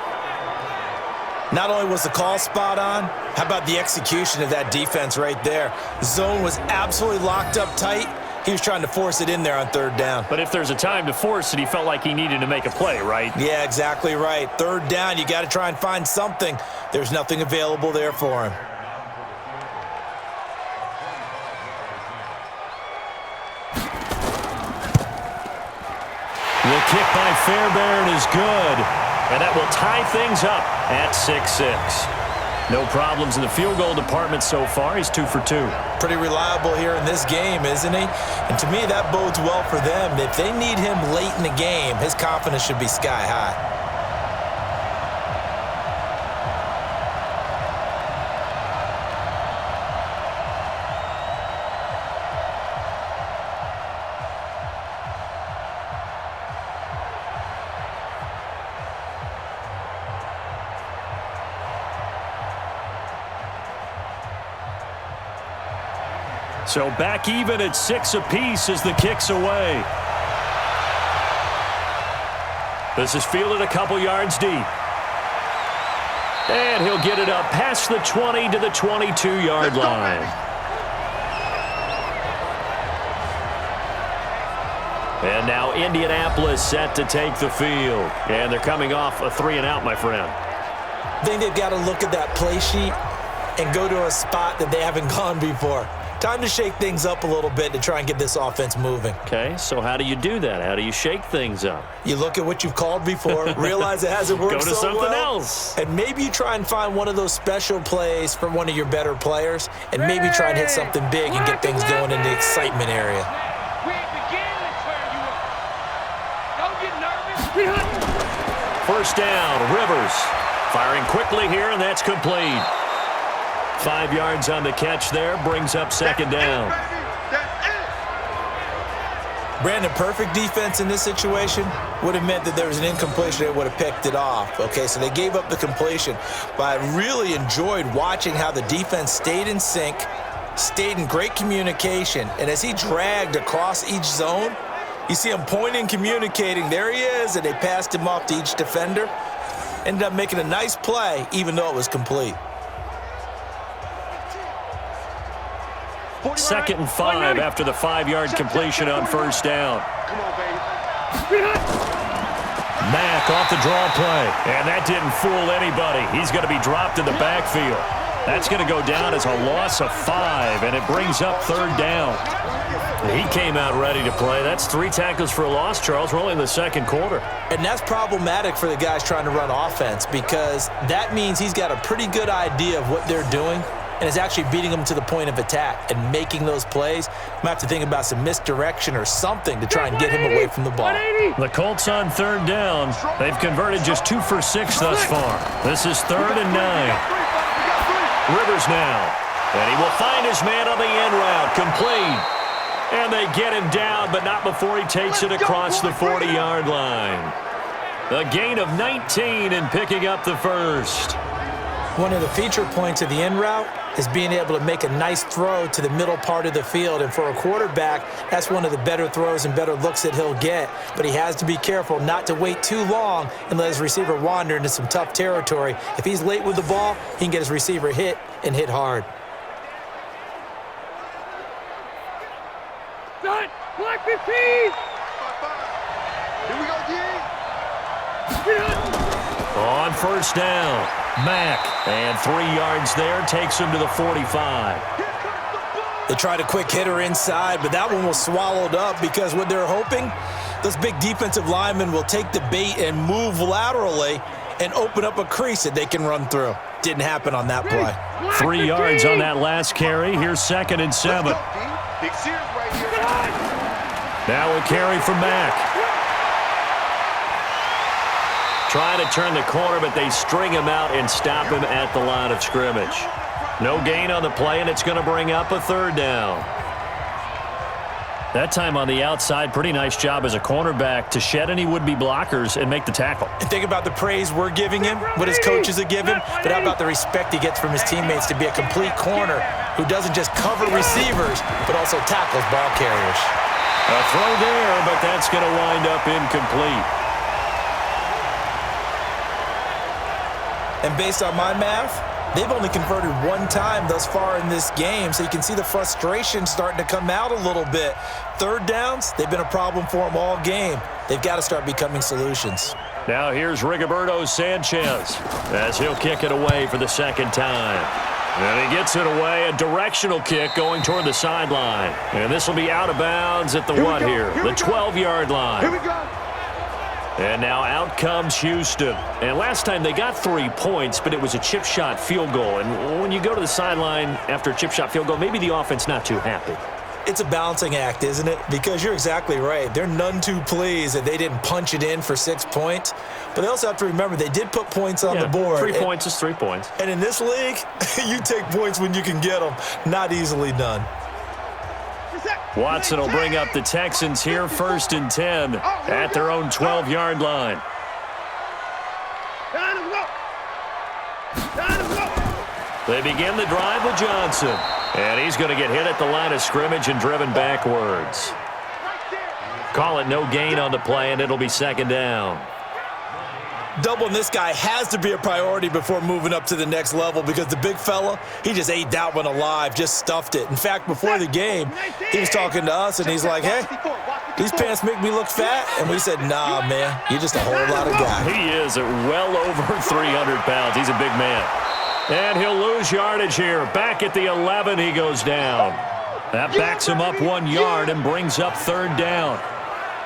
Not only was the call spot on, how about the execution of that defense right there? The zone was absolutely locked up tight. He was trying to force it in there on 3rd down. But if there's a time to force it, he felt like he needed to make a play, right? Yeah, exactly right. 3rd down, you got to try and find something. There's nothing available there for him. The kick by Fairbairn is good, and that will tie things up at 6-6. No problems in the field goal department so far. He's 2 for 2. Pretty reliable here in this game, isn't he? And to me, that bodes well for them. If they need him late in the game, his confidence should be sky high. So back even at 6 apiece as the kick's away. This is fielded a couple yards deep. And he'll get it up past the 20 to the 22-yard line. And now Indianapolis set to take the field. And they're coming off a 3-and-out, my friend. I think they've got to look at that play sheet and go to a spot that they haven't gone before. Time to shake things up a little bit to try and get this offense moving. Okay, so how do you do that? How do you shake things up? You look at what you've called before, realize it hasn't worked so well. Go to something else. And maybe you try and find one of those special plays from one of your better players, and maybe try and hit something big and get things going in the excitement area. First down, Rivers. Firing quickly here, and that's complete. 5 yards on the catch there, brings up second down. Brandon, perfect defense in this situation would have meant that there was an incompletion. They would have picked it off. Okay, so they gave up the completion. But I really enjoyed watching how the defense stayed in sync, stayed in great communication, and as he dragged across each zone, you see him pointing, communicating. There he is, and they passed him off to each defender. Ended up making a nice play, even though it was complete. 2nd and 5 after the 5-yard completion on first down. Come on, baby. Mack off the draw play, and that didn't fool anybody. He's going to be dropped in the backfield. That's going to go down as a loss of 5, and it brings up 3rd down. He came out ready to play. That's 3 tackles for a loss, Charles. We're only in the 2nd quarter. And that's problematic for the guys trying to run offense, because that means he's got a pretty good idea of what they're doing and is actually beating them to the point of attack and making those plays. Might have to think about some misdirection or something to try and get him away from the ball. The Colts on 3rd down. They've converted just 2 for 6 thus far. This is 3rd and 9. Rivers now. And he will find his man on the end route. Complete. And they get him down, but not before he takes it across the 40-yard line. A gain of 19 and picking up the first. One of the feature points of the in route is being able to make a nice throw to the middle part of the field. And for a quarterback, that's one of the better throws and better looks that he'll get. But he has to be careful not to wait too long and let his receiver wander into some tough territory. If he's late with the ball, he can get his receiver hit and hit hard. Black 15! Here we go, D. On first down, Mack, and 3 yards there, takes him to the 45. They tried a quick hitter inside, but that one was swallowed up because what they're hoping, those big defensive linemen will take the bait and move laterally and open up a crease that they can run through. Didn't happen on that play. 3 yards on that last carry. Here's 2nd and 7. Big Sears right here. Now a carry from Mack. Trying to turn the corner, but they string him out and stop him at the line of scrimmage. No gain on the play, and it's going to bring up a 3rd down. That time on the outside, pretty nice job as a cornerback to shed any would-be blockers and make the tackle. And think about the praise we're giving him, what his coaches are giving, but how about the respect he gets from his teammates to be a complete corner who doesn't just cover receivers, but also tackles ball carriers. A throw there, but that's going to wind up incomplete. And based on my math, they've only converted 1 time thus far in this game, so you can see the frustration starting to come out a little bit. 3rd downs, they've been a problem for them all game. They've got to start becoming solutions. Now here's Rigoberto Sanchez as he'll kick it away for the 2nd time. And he gets it away, a directional kick going toward the sideline. And this will be out of bounds at the what here? The 12-yard line. Here we go. And now out comes Houston. And last time they got 3 points, but it was a chip shot field goal. And when you go to the sideline after a chip shot field goal, maybe the offense not too happy. It's a balancing act, isn't it? Because you're exactly right. They're none too pleased that they didn't punch it in for 6 points. But they also have to remember they did put points on the board. 3 points is 3 points. And in this league, you take points when you can get them. Not easily done. Watson will bring up the Texans here 1st and 10 at their own 12-yard line. They begin the drive with Johnson. And he's going to get hit at the line of scrimmage and driven backwards. Call it no gain on the play, and it'll be second down. Doubling this guy has to be a priority before moving up to the next level because the big fella, he just ate that one alive, just stuffed it. In fact, before the game, he was talking to us, and he's like, hey, these pants make me look fat. And we said, nah, man, you're just a whole lot of guy. He is at well over 300 pounds. He's a big man. And he'll lose yardage here. Back at the 11, he goes down. That backs him up 1 yard and brings up third down.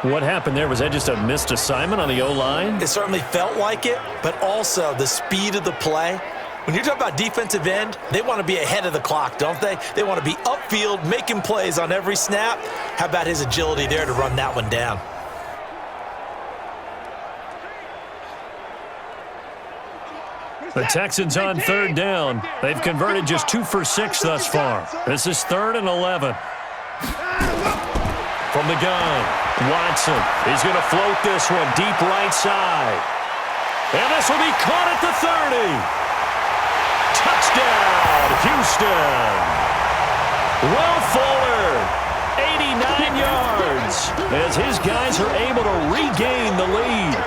What happened there? Was that just a missed assignment on the O-line? It certainly felt like it, but also the speed of the play. When you're talking about defensive end, they want to be ahead of the clock, don't they? They want to be upfield, making plays on every snap. How about his agility there to run that one down? The Texans on third down. They've converted just 2 for 6 thus far. This is 3rd and 11. From the gun, Watson. He's going to float this one deep right side. And this will be caught at the 30. Touchdown, Houston. Will Fuller, 89 yards, as his guys are able to regain the lead.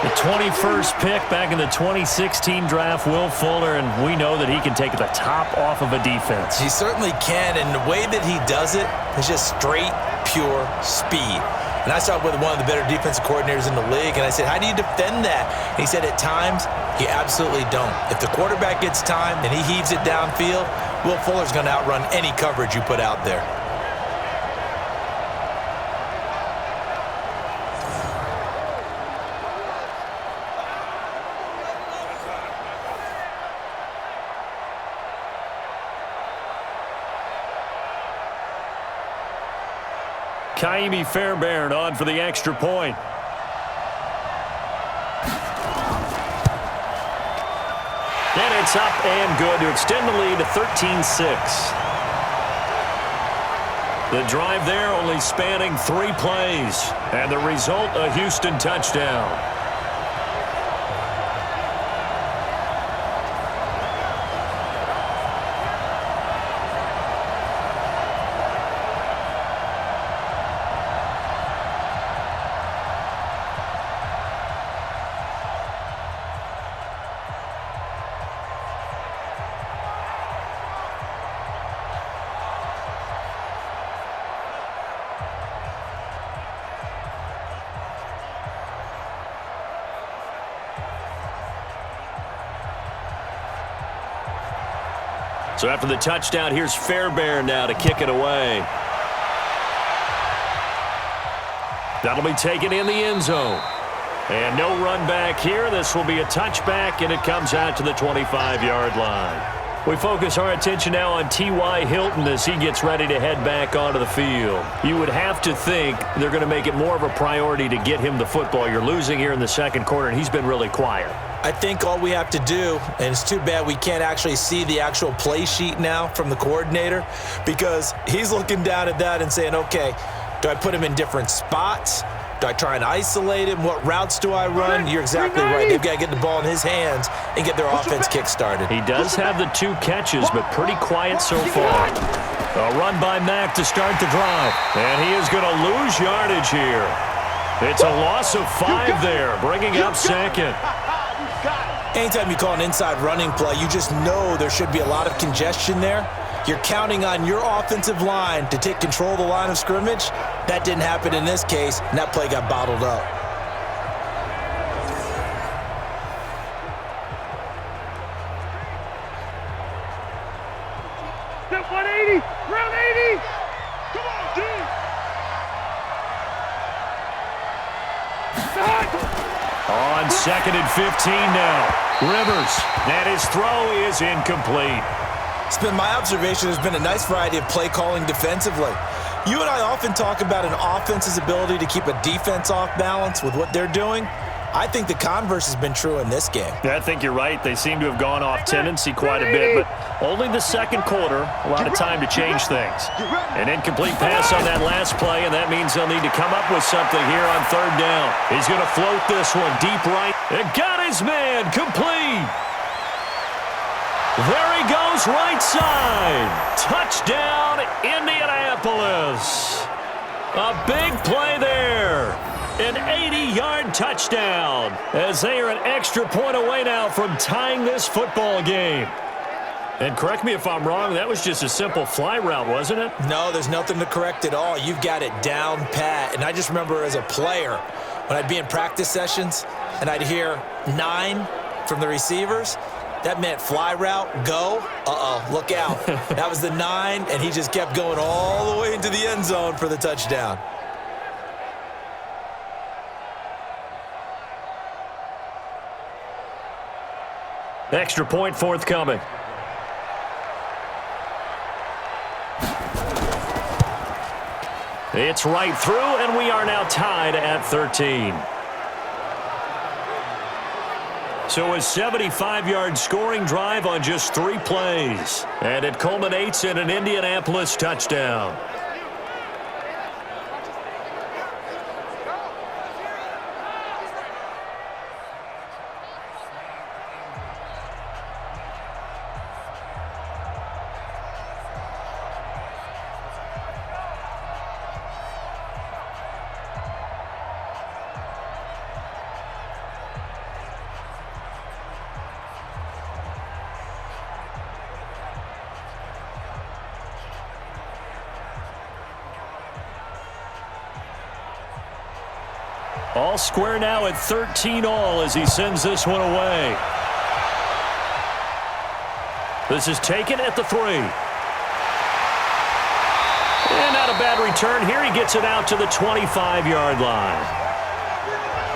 The 21st pick back in the 2016 draft, Will Fuller, and we know that he can take the top off of a defense. He certainly can, and the way that he does it is just straight, pure speed. And I started with one of the better defensive coordinators in the league, and I said, how do you defend that? And he said, at times, you absolutely don't. If the quarterback gets time and he heaves it downfield, Will Fuller's going to outrun any coverage you put out there. Kaimi Fairbairn on for the extra point. And it's up and good to extend the lead to 13-6. The drive there only spanning 3 plays. And the result, a Houston touchdown. So after the touchdown, here's Fairbairn now to kick it away. That'll be taken in the end zone. And no run back here. This will be a touchback, and it comes out to the 25-yard line. We focus our attention now on T.Y. Hilton as he gets ready to head back onto the field. You would have to think they're going to make it more of a priority to get him the football. You're losing here in the second quarter, and he's been really quiet. I think all we have to do, and it's too bad we can't actually see the actual play sheet now from the coordinator, because he's looking down at that and saying, okay, do I put him in different spots? Do I try and isolate him? What routes do I run? You're exactly right. They've got to get the ball in his hands and get their offense kick-started. He does have the 2 catches, but pretty quiet so far. A run by Mack to start the drive. And he is going to lose yardage here. It's a loss of 5 there, bringing up second. Anytime you call an inside running play, you just know there should be a lot of congestion there. You're counting on your offensive line to take control of the line of scrimmage. That didn't happen in this case, and that play got bottled up. Step 180, round 80. Come on, team. On 2nd and 15 now. Rivers, and his throw is incomplete. It's been my observation there's been a nice variety of play calling defensively. You and I often talk about an offense's ability to keep a defense off balance with what they're doing. I think the converse has been true in this game. Yeah, I think you're right. They seem to have gone off tendency quite a bit, but only the second quarter, a lot of time to change things. An incomplete pass on that last play, and that means they'll need to come up with something here on 3rd down. He's going to float this one deep right. And got his man complete. There he goes, right side. Touchdown, Indianapolis. A big play there. An 80-yard touchdown as they are an extra point away now from tying this football game. And correct me if I'm wrong, that was just a simple fly route, wasn't it? No, there's nothing to correct at all. You've got it down pat. And I just remember as a player, when I'd be in practice sessions and I'd hear 9 from the receivers, that meant fly route, go, look out. That was the 9, and he just kept going all the way into the end zone for the touchdown. Extra point forthcoming. It's right through, and we are now tied at 13. So a 75-yard scoring drive on just 3 plays. And it culminates in an Indianapolis touchdown. All square now at 13 all as he sends this one away. This is taken at the 3. And not a bad return here. He gets it out to the 25-yard line.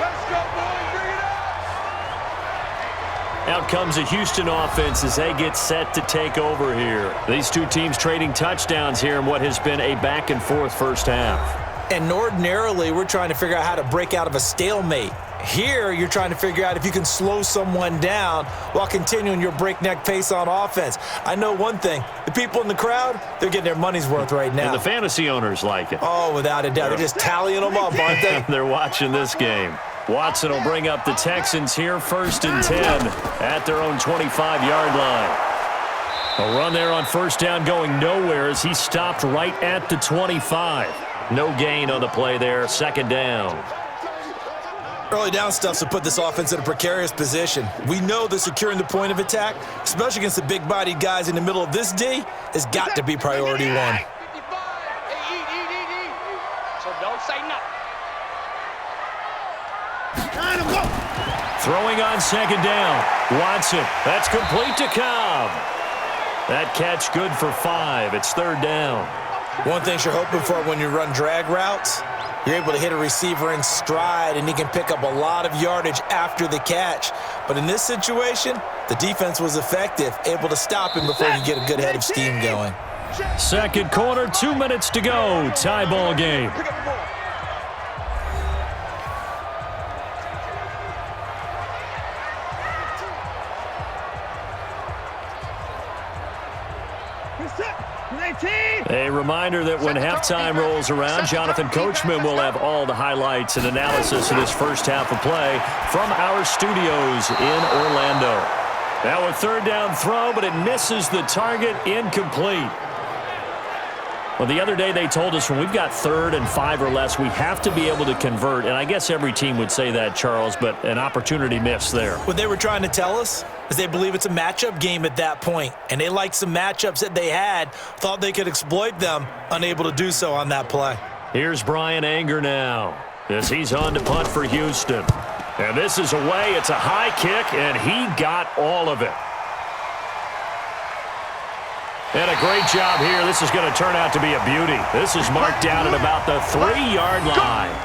Let's go, boys. Bring it up. Out comes the Houston offense as they get set to take over here. These two teams trading touchdowns here in what has been a back-and-forth first half. And ordinarily, we're trying to figure out how to break out of a stalemate. Here, you're trying to figure out if you can slow someone down while continuing your breakneck pace on offense. I know one thing. The people in the crowd, they're getting their money's worth right now. And the fantasy owners like it. Oh, without a doubt. They're just tallying them up, aren't they? They're watching this game. Watson will bring up the Texans here, 1st and 10 at their own 25-yard line. A run there on first down going nowhere as he stopped right at the 25. No gain on the play there, 2nd down. Early down stuff to put this offense in a precarious position. We know that securing the point of attack, especially against the big-bodied guys in the middle of this D, has got to be priority 1. Hey, eat. So don't say nothing. Throwing on 2nd down. Watson, that's complete to Cobb. That catch good for 5. It's 3rd down. One thing you're hoping for when you run drag routes, you're able to hit a receiver in stride, and he can pick up a lot of yardage after the catch. But in this situation, the defense was effective, able to stop him before you get a good head of steam going. 2nd quarter, 2 minutes to go. Tie ball game. Pick up the ball. A reminder that when halftime rolls around, Jonathan Coachman will have all the highlights and analysis of this first half of play from our studios in Orlando. Now a 3rd down throw, but it misses the target, incomplete. Well, the other day they told us when we've got 3rd and 5 or less, we have to be able to convert. And I guess every team would say that, Charles, but an opportunity missed there. What they were trying to tell us is they believe it's a matchup game at that point, and they liked some matchups that they had, thought they could exploit them, unable to do so on that play. Here's Brian Anger now as he's on to punt for Houston. And this is away. It's a high kick, and he got all of it. And a great job here. This is going to turn out to be a beauty. This is marked down at about the 3-yard line.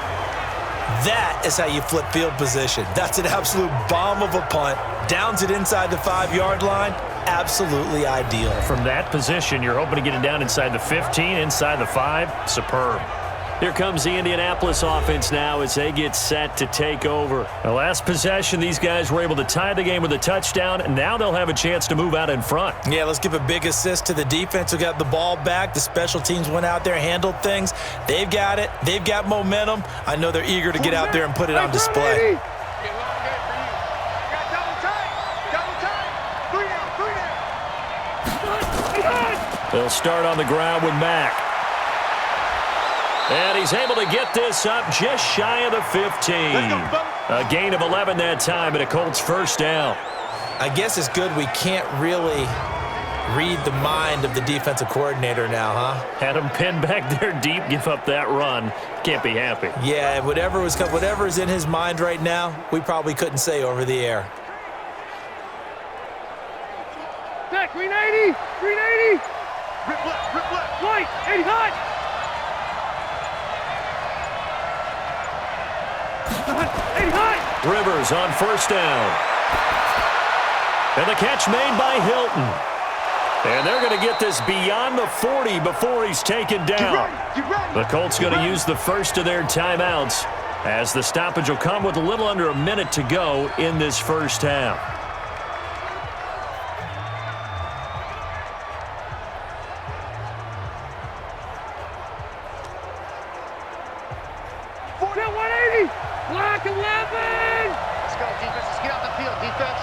That is how you flip field position. That's an absolute bomb of a punt. Downs it inside the 5-yard line. Absolutely ideal. From that position, you're hoping to get it down inside the 15, inside the 5. Superb. Here comes the Indianapolis offense now as they get set to take over. The last possession, these guys were able to tie the game with a touchdown, and now they'll have a chance to move out in front. Yeah, let's give a big assist to the defense who got the ball back. The special teams went out there, handled things. They've got it. They've got momentum. I know they're eager to get out there and put it on display. They'll start on the ground with Mack. And he's able to get this up just shy of the 15. A gain of 11 that time, and a Colts first down. I guess it's good we can't really read the mind of the defensive coordinator now, huh? Had him pinned back there deep, give up that run. Can't be happy. Yeah, whatever is in his mind right now, we probably couldn't say over the air. Back, 390! 390! Rip left! Right! 80 hot! 80 hot! Rivers on first down. And the catch made by Hilton. And they're going to get this beyond the 40 before he's taken down. The Colts going to use the first of their timeouts as the stoppage will come with a little under a minute to go in this first half. Block 11! Let's go, defense. Let's get out the field, defense.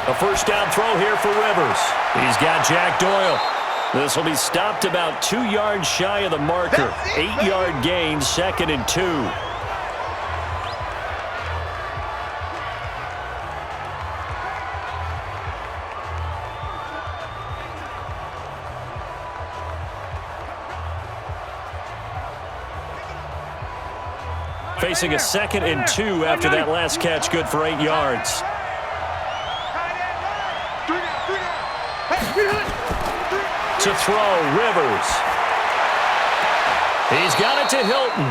A first down throw here for Rivers. He's got Jack Doyle. This will be stopped about 2 yards shy of the marker. 8-yard gain, 2nd and 2. Facing a 2nd and 2 after that last catch, good for 8 yards. To throw, Rivers. He's got it to Hilton.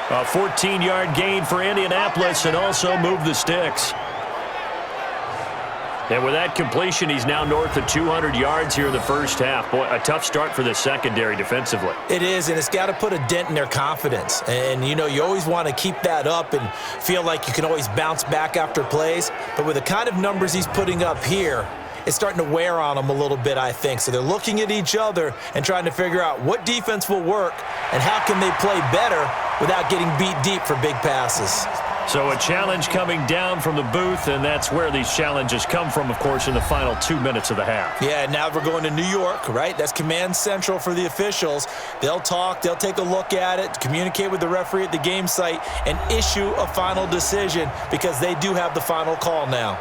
A 14-yard gain for Indianapolis and also moved the sticks. And with that completion, he's now north of 200 yards here in the first half. Boy, a tough start for the secondary defensively. It is, and it's got to put a dent in their confidence. And, you know, you always want to keep that up and feel like you can always bounce back after plays. But with the kind of numbers he's putting up here, it's starting to wear on them a little bit, I think. So they're looking at each other and trying to figure out what defense will work and how can they play better without getting beat deep for big passes. So a challenge coming down from the booth, and that's where these challenges come from, of course, in the final 2 minutes of the half. Yeah, now we're going to New York, right? That's command central for the officials. They'll talk, they'll take a look at it, communicate with the referee at the game site, and issue a final decision because they do have the final call now.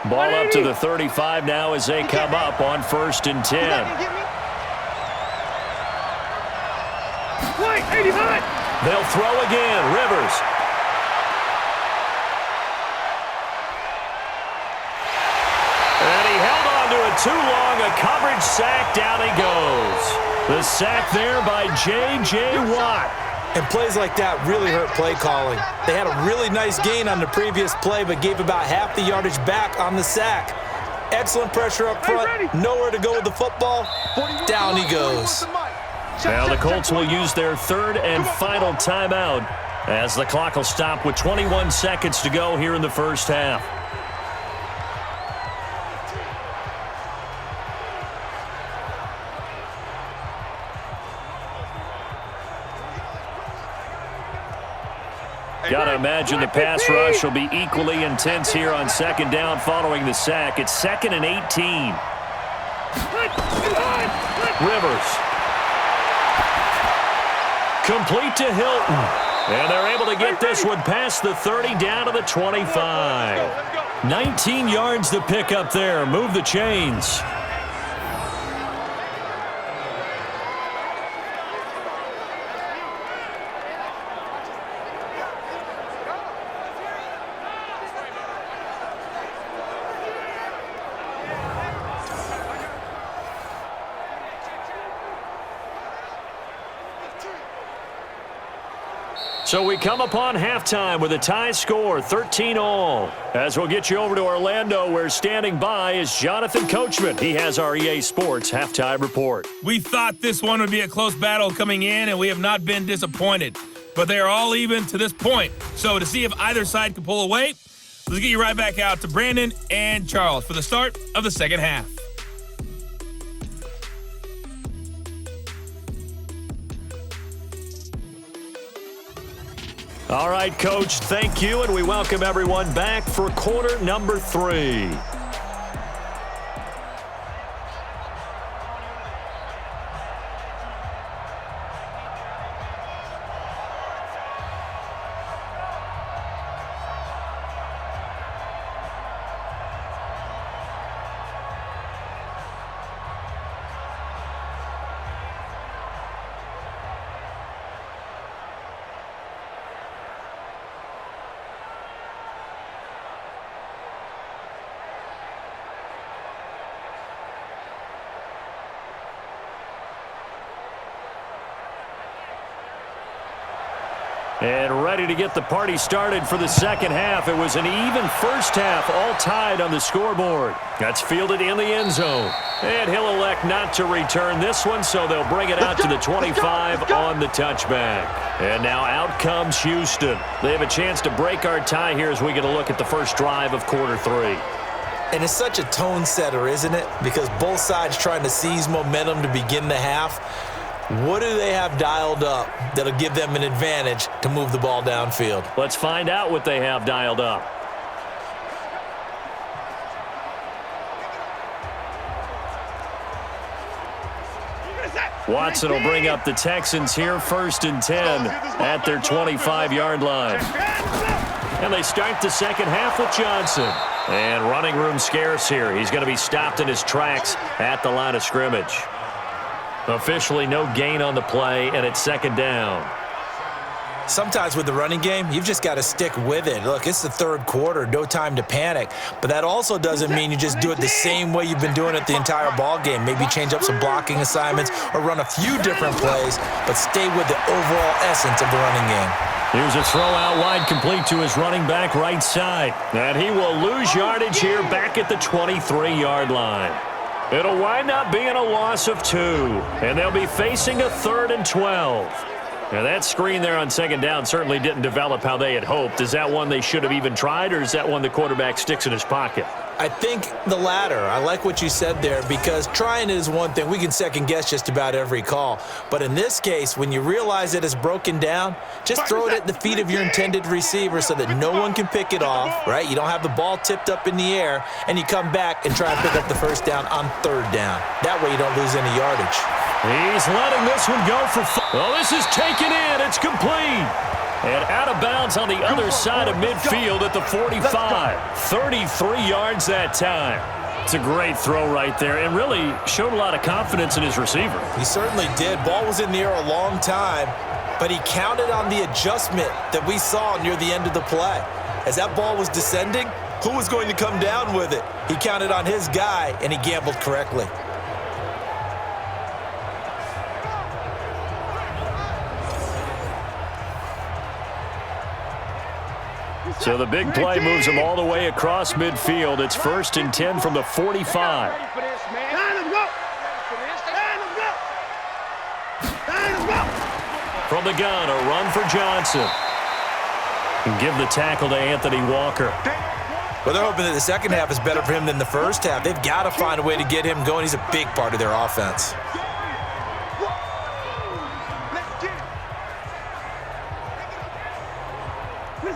Ball up to the 35 now as they come up on 1st and 10. They'll throw again. Rivers. And he held on to it too long. A coverage sack. Down he goes. The sack there by J.J. Watt. And plays like that really hurt play calling. They had a really nice gain on the previous play, but gave about half the yardage back on the sack. Excellent pressure up front. Nowhere to go with the football. Down he goes. Now the Colts will use their 3rd and final timeout as the clock will stop with 21 seconds to go here in the first half. Got to imagine the pass rush will be equally intense here on 2nd down following the sack. It's 2nd and 18. Rivers. Complete to Hilton. And they're able to get this one past the 30 down to the 25. 19 yards to pick up there. Move the chains. So we come upon halftime with a tie score, 13-all. As we'll get you over to Orlando, where standing by is Jonathan Coachman. He has our EA Sports halftime report. We thought this one would be a close battle coming in, and we have not been disappointed. but they are all even to this point. So to see if either side can pull away, let's get you right back out to Brandon and Charles for the start of the second half. All right, Coach, thank you, and we welcome everyone back for quarter number 3. And ready to get the party started for the second half. It was an even first half, all tied on the scoreboard. That's fielded in the end zone. And he'll elect not to return this one, so they'll bring it out to the 25 on the touchback. And now out comes Houston. They have a chance to break our tie here as we get a look at the first drive of quarter 3. And it's such a tone setter, isn't it? Because both sides trying to seize momentum to begin the half. What do they have dialed up that'll give them an advantage to move the ball downfield? Let's find out what they have dialed up. Watson will bring up the Texans here, 1st and 10 at their 25-yard line. And they start the second half with Johnson. And running room scarce here. He's going to be stopped in his tracks at the line of scrimmage. Officially no gain on the play, and it's second down. Sometimes with the running game, you've just got to stick with it. Look, it's the third quarter, no time to panic. But that also doesn't mean you just do it the same way you've been doing it the entire ball game. Maybe change up some blocking assignments or run a few different plays, but stay with the overall essence of the running game. Here's a throw out wide, complete to his running back right side. And he will lose yardage here back at the 23-yard line. It'll wind up being a loss of 2, and they'll be facing a 3rd and 12. Now that screen there on second down certainly didn't develop how they had hoped. Is that one they should have even tried, or is that one the quarterback sticks in his pocket? I think the latter. I like what you said there, because trying it is one thing. We can second guess just about every call. But in this case, when you realize that it's broken down, just throw it at the feet of your intended receiver so that no one can pick it off, right? You don't have the ball tipped up in the air, and you come back and try and pick up the first down on 3rd down. That way you don't lose any yardage. He's letting this one go for oh, this is taken in. It's complete. And out of bounds on the other side of midfield at the 45. 33 yards that time. It's a great throw right there, and really showed a lot of confidence in his receiver. He certainly did. Ball was in the air a long time, but he counted on the adjustment that we saw near the end of the play. As that ball was descending, who was going to come down with it? He counted on his guy, and he gambled correctly. So the big play moves him all the way across midfield. It's 1st and 10 from the 45. From the gun, a run for Johnson. And give the tackle to Anthony Walker. Well, they're hoping that the second half is better for him than the first half. They've got to find a way to get him going. He's a big part of their offense.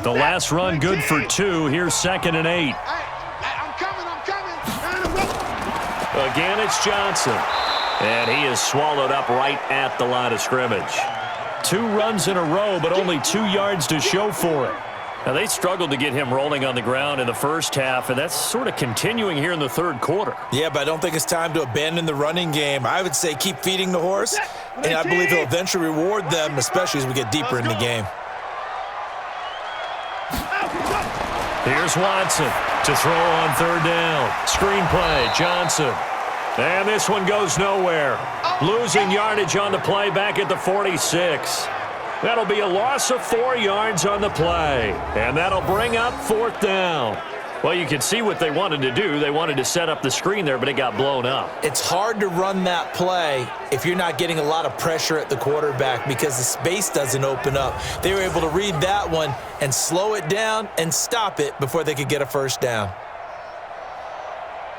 The last run good for 2. Here's 2nd and 8. Again, it's Johnson. And he is swallowed up right at the line of scrimmage. 2 runs in a row, but only 2 yards to show for it. Now, they struggled to get him rolling on the ground in the first half, and that's sort of continuing here in the third quarter. Yeah, but I don't think it's time to abandon the running game. I would say keep feeding the horse, and I believe he'll eventually reward them, especially as we get deeper in the game. Here's Watson to throw on 3rd down. Screen play, Johnson. And this one goes nowhere. Losing yardage on the play back at the 46. That'll be a loss of 4 yards on the play. And that'll bring up 4th down. Well, you can see what they wanted to do. They wanted to set up the screen there, but it got blown up. It's hard to run that play if you're not getting a lot of pressure at the quarterback because the space doesn't open up. They were able to read that one and slow it down and stop it before they could get a first down.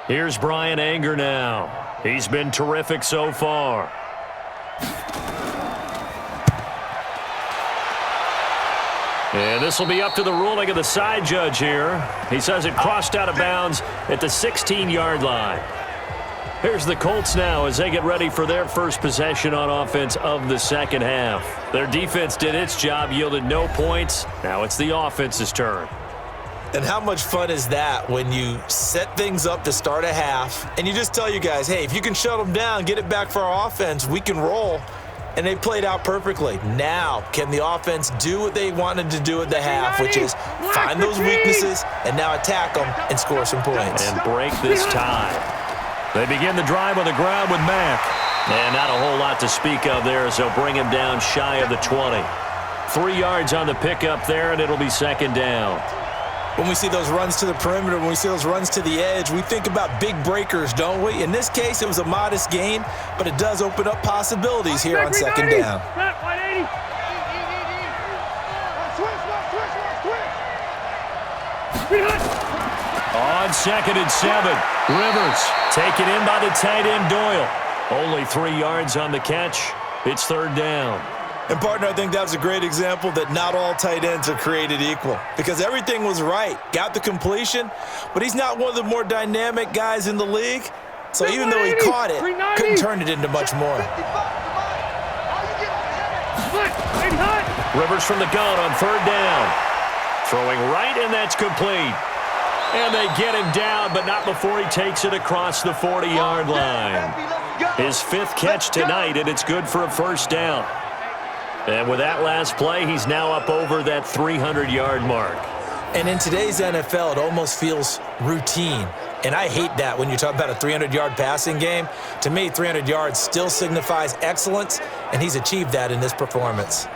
Here's Brian Anger now. He's been terrific so far. And this will be up to the ruling of the side judge here. He says it crossed out of bounds at the 16-yard line. Here's the Colts now as they get ready for their first possession on offense of the second half. Their defense did its job, yielded no points. Now it's the offense's turn. And how much fun is that when you set things up to start a half and you just tell you guys, hey, if you can shut them down, get it back for our offense, we can roll. And they played out perfectly. Now, can the offense do what they wanted to do at the half, which is find those weaknesses and now attack them and score some points. And break this tie. They begin the drive on the ground with Mack. And not a whole lot to speak of there as they'll bring him down shy of the 20. 3 yards on the pickup there, and it'll be second down. When we see those runs to the perimeter, when we see those runs to the edge, we think about big breakers, don't we? In this case, it was a modest gain, but it does open up possibilities here on second down. On 2nd and 7, Rivers taken in by the tight end Doyle. Only 3 yards on the catch. It's third down. And, partner, I think that was a great example that not all tight ends are created equal because everything was right. Got the completion, but he's not one of the more dynamic guys in the league. So even though he caught it, couldn't turn it into much more. Rivers from the gun on third down. Throwing right, and that's complete. And they get him down, but not before he takes it across the 40-yard line. His 5th catch tonight, and it's good for a first down. And with that last play, he's now up over that 300-yard mark. And in today's NFL, it almost feels routine. And I hate that when you talk about a 300-yard passing game. To me, 300 yards still signifies excellence, and he's achieved that in this performance.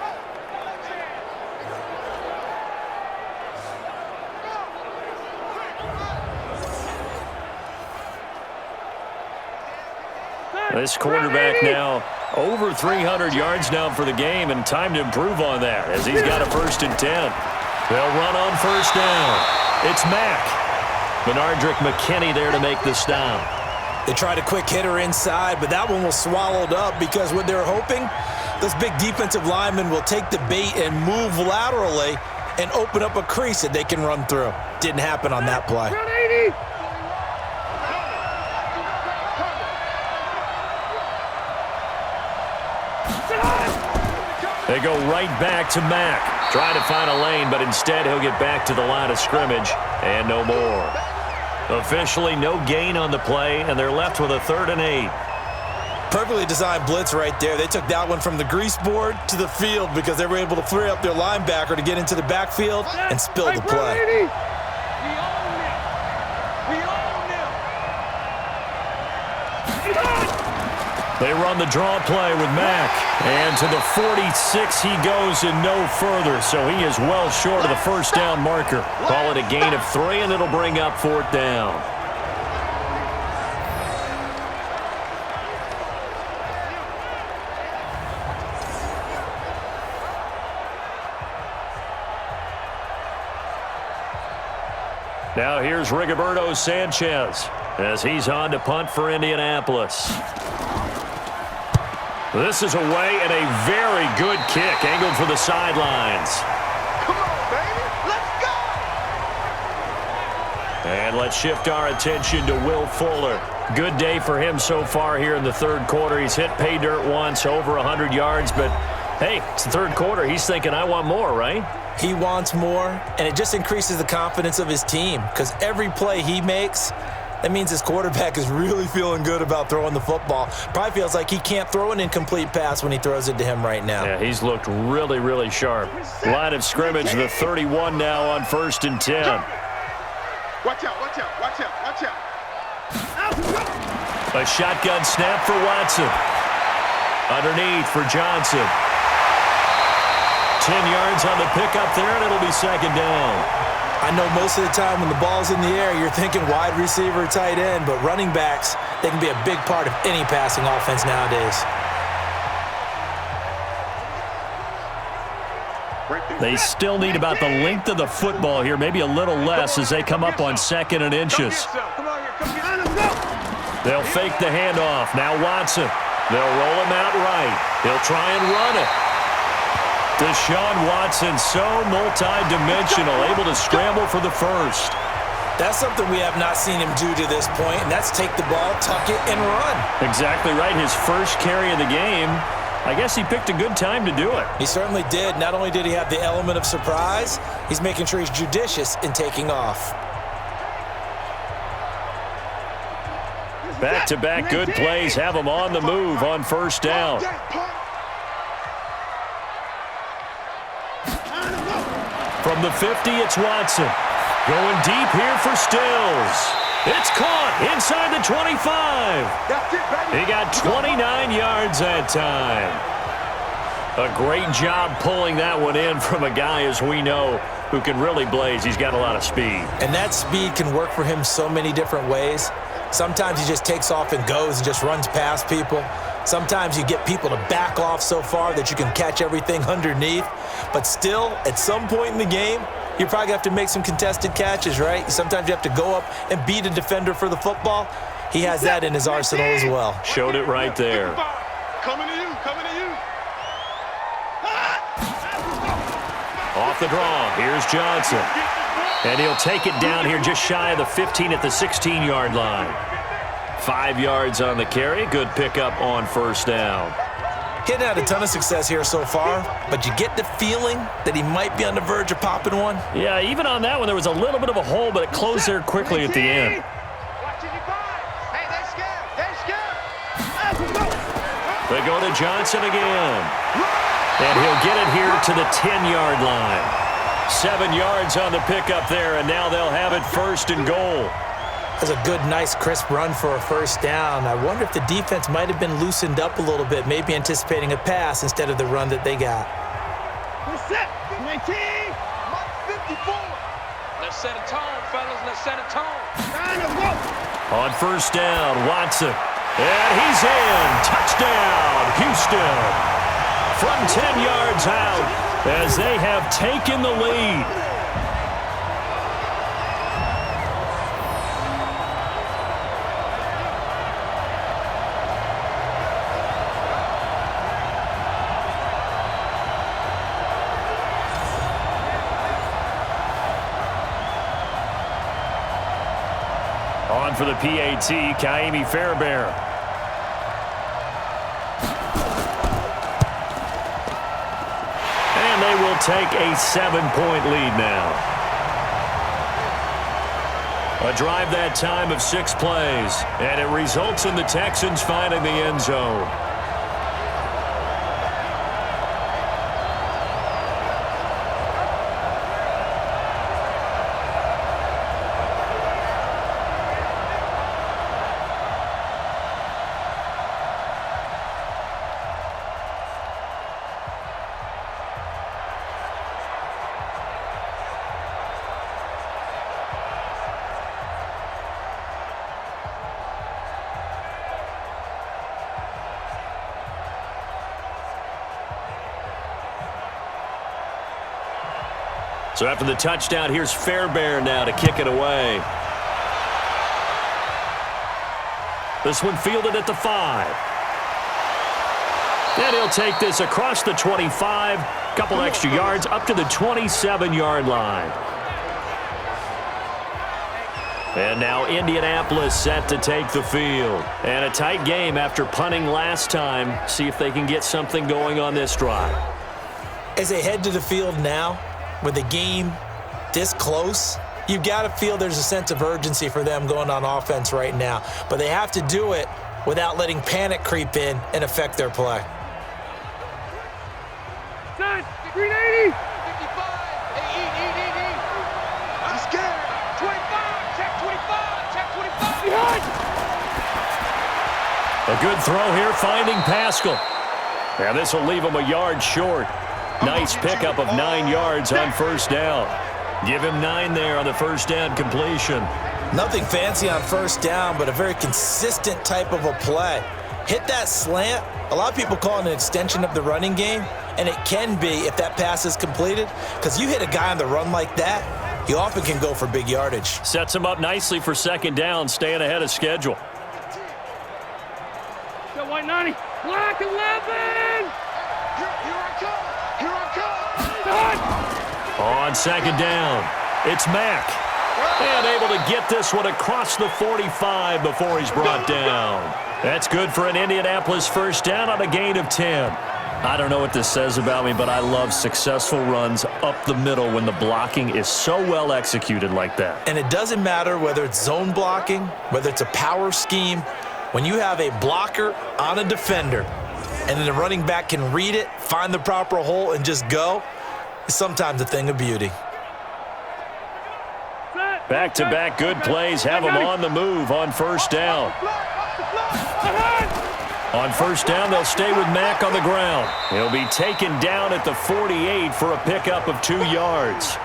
This quarterback now over 300 yards now for the game, and time to improve on that as he's got a 1st and 10. They'll run on first down. It's Mack. Benardrick McKinney there to make the stop. They tried a quick hitter inside, but that one was swallowed up because what they're hoping, those big defensive linemen will take the bait and move laterally and open up a crease that they can run through. Didn't happen on that play. They go right back to Mack. Trying to find a lane, but instead he'll get back to the line of scrimmage and no more. Officially no gain on the play, and they're left with a 3rd and 8. Perfectly designed blitz right there. They took that one from the grease board to the field because they were able to free up their linebacker to get into the backfield and spill the play. They run the draw play with Mack. And to the 46 he goes and no further. So he is well short of the first down marker. Call it a gain of 3, and it'll bring up 4th down. Now here's Rigoberto Sanchez as he's on to punt for Indianapolis. This is away, and a very good kick angled for the sidelines. Come on, baby. Let's go. And let's shift our attention to Will Fuller. Good day for him so far here in the 3rd quarter. He's hit pay dirt once, over 100 yards, but hey, it's the 3rd quarter. He's thinking, I want more, right? He wants more, and it just increases the confidence of his team because every play he makes, that means his quarterback is really feeling good about throwing the football. Probably feels like he can't throw an incomplete pass when he throws it to him right now. Yeah, he's looked really, really sharp. Line of scrimmage, the 31 now on 1st and 10. Watch out, watch out, watch out, watch out. A shotgun snap for Watson. Underneath for Johnson. 10 yards on the pickup there, and it'll be second down. I know most of the time when the ball's in the air, you're thinking wide receiver, tight end, but running backs, they can be a big part of any passing offense nowadays. They still need about the length of the football here, maybe a little less as they come up on 2nd and inches. They'll fake the handoff. Now Watson. They'll roll him out right. He'll try and run it. Deshaun Watson, so multi-dimensional, able to scramble for the first. That's something we have not seen him do to this point, and that's take the ball, tuck it, and run. Exactly right. His first carry of the game. I guess he picked a good time to do it. He certainly did. Not only did he have the element of surprise, he's making sure he's judicious in taking off. Back-to-back good plays have him on the move on first down. From the 50, it's Watson. Going deep here for Stills. It's caught inside the 25. He got 29 yards that time. A great job pulling that one in from a guy, as we know, who can really blaze. He's got a lot of speed. And that speed can work for him so many different ways. Sometimes he just takes off and goes and just runs past people. Sometimes you get people to back off so far that you can catch everything underneath. But still, at some point in the game, you probably have to make some contested catches, right? Sometimes you have to go up and beat a defender for the football. He has that in his arsenal as well. Showed it right there. Coming to you, coming to you. Off the draw, here's Johnson. And he'll take it down here just shy of the 15 at the 16-yard line. 5 yards on the carry. Good pickup on first down. He hadn't had a ton of success here so far, but you get the feeling that he might be on the verge of popping one. Yeah, even on that one, there was a little bit of a hole, but it closed there quickly at the end. They go to Johnson again. And he'll get it here to the 10-yard line. 7 yards on the pickup there, and now they'll have it first and goal. That's a good, nice, crisp run for a first down. I wonder if the defense might have been loosened up a little bit, maybe anticipating a pass instead of the run that they got. Let's set 19, 54. Let's set a tone, fellas. Let's set a tone. On first down, Watson. And he's in. Touchdown, Houston. From 10 yards out as they have taken the lead. On for the PAT, Kaimi Fairbairn. And they will take a 7-point lead now. A drive that time of 6 plays, and it results in the Texans finding the end zone. So after the touchdown, here's Fairbairn now to kick it away. This one fielded at the 5. And he'll take this across the 25, couple extra yards up to the 27-yard line. And now Indianapolis set to take the field. And a tight game after punting last time. See if they can get something going on this drive. As they head to the field now, with the game this close, you've got to feel there's a sense of urgency for them going on offense right now. But they have to do it without letting panic creep in and affect their play. 380. 55. I'm scared. 25. Check 25. Check 25. Behind. A good throw here, finding Pascal. Now this will leave him a yard short. Nice pickup of 9 yards on first down. Give him 9 there on the first down completion. Nothing fancy on first down, but a very consistent type of a play. Hit that slant. A lot of people call it an extension of the running game, and it can be if that pass is completed, because you hit a guy on the run like that, he often can go for big yardage. Sets him up nicely for second down, staying ahead of schedule. Go white 90. Black 11. Here I come. Here I come. On second down, it's Mack. And able to get this one across the 45 before he's brought down. That's good for an Indianapolis first down on a gain of 10. I don't know what this says about me, but I love successful runs up the middle when the blocking is so well executed like that. And it doesn't matter whether it's zone blocking, whether it's a power scheme. When you have a blocker on a defender and then the running back can read it, find the proper hole, and just go, it's sometimes a thing of beauty. Back-to-back good plays have them on the move on first down. On first down, they'll stay with Mack on the ground. He'll be taken down at the 48 for a pickup of 2 yards.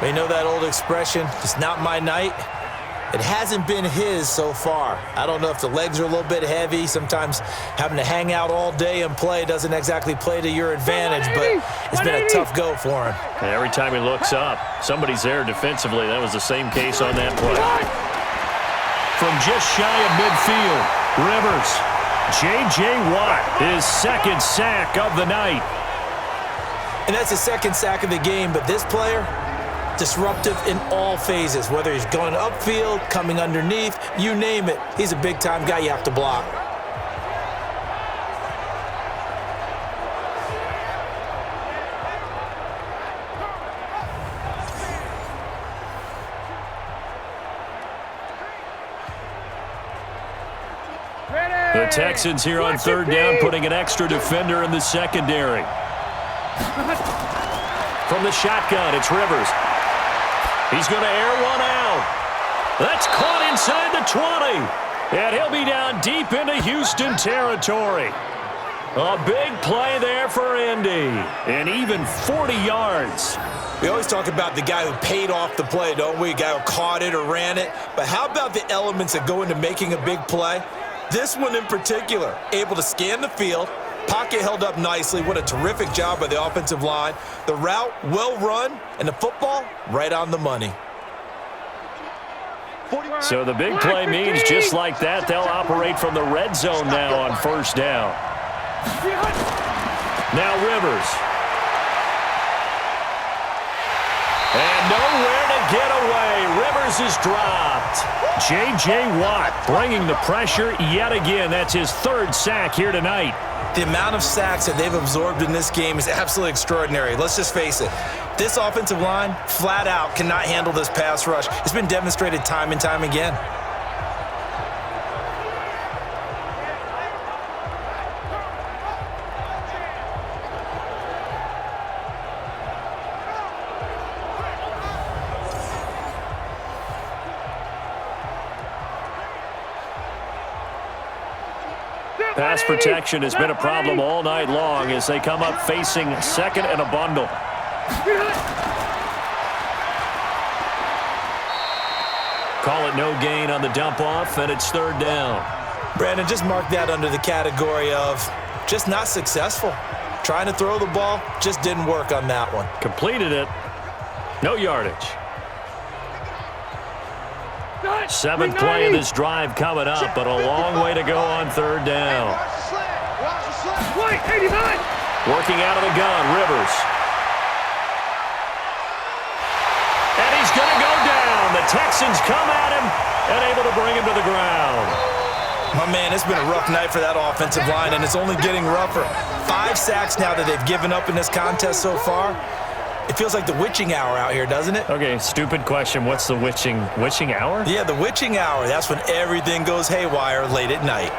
You know that old expression, it's not my night? It hasn't been his so far. I don't know if the legs are a little bit heavy. Sometimes having to hang out all day and play doesn't exactly play to your advantage, but it's been a tough go for him. And every time he looks up, somebody's there defensively. That was the same case on that play. From just shy of midfield, Rivers. J.J. Watt, his second sack of the night. And that's the second sack of the game, but this player, disruptive in all phases, whether he's going upfield, coming underneath, you name it. He's a big-time guy you have to block. The Texans here on third down, putting an extra defender in the secondary. From the shotgun, it's Rivers. He's going to air one out. That's caught inside the 20. And he'll be down deep into Houston territory. A big play there for Indy. And even 40 yards. We always talk about the guy who paid off the play, don't we? A guy who caught it or ran it. But how about the elements that go into making a big play? This one in particular, able to scan the field, pocket held up nicely. What a terrific job by the offensive line. The route, well run, and the football, right on the money. So the big play means just like that, they'll operate from the red zone now on first down. Now Rivers. And nowhere to get away. Rivers is dropped. J.J. Watt bringing the pressure yet again. That's his third sack here tonight. The amount of sacks that they've absorbed in this game is absolutely extraordinary. Let's just face it. This offensive line, flat out, cannot handle this pass rush. It's been demonstrated time and time again. Pass protection has been a problem all night long as they come up facing second and a bundle. Call it no gain on the dump off, and it's third down. Brandon, just mark that under the category of just not successful. Trying to throw the ball, just didn't work on that one. Completed it. No yardage. Seventh play of this drive coming up, but a long way to go on third down. Working out of the gun, Rivers. And he's going to go down. The Texans come at him and able to bring him to the ground. My man, it's been a rough night for that offensive line, and it's only getting rougher. 5 sacks now that they've given up in this contest so far. It feels like the witching hour out here, doesn't it? Okay, stupid question. What's the witching hour? Yeah, the witching hour. That's when everything goes haywire late at night.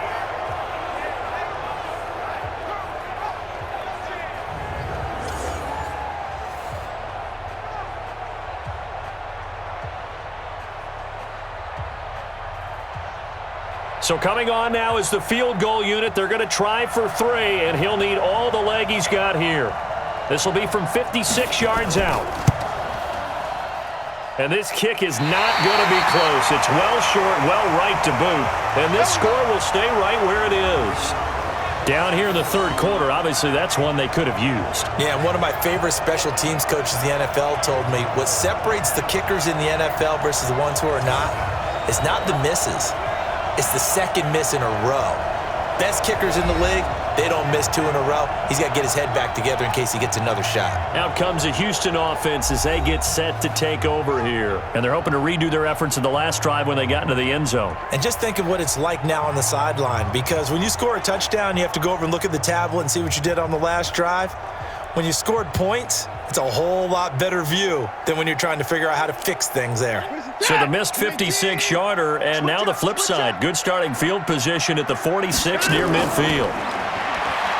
So coming on now is the field goal unit. They're going to try for 3, and he'll need all the leg he's got here. This will be from 56 yards out. And this kick is not going to be close. It's well short, well right to boot. And this score will stay right where it is. Down here in the third quarter, obviously that's one they could have used. Yeah, and one of my favorite special teams coaches in the NFL told me what separates the kickers in the NFL versus the ones who are not is not the misses. It's the second miss in a row. Best kickers in the league, they don't miss 2 in a row. He's got to get his head back together in case he gets another shot. Out comes the Houston offense as they get set to take over here. And they're hoping to redo their efforts in the last drive when they got into the end zone. And just think of what it's like now on the sideline, because when you score a touchdown, you have to go over and look at the tablet and see what you did on the last drive. When you scored points, it's a whole lot better view than when you're trying to figure out how to fix things there. So the missed 56-yarder, and now the flip side. Good starting field position at the 46 near midfield.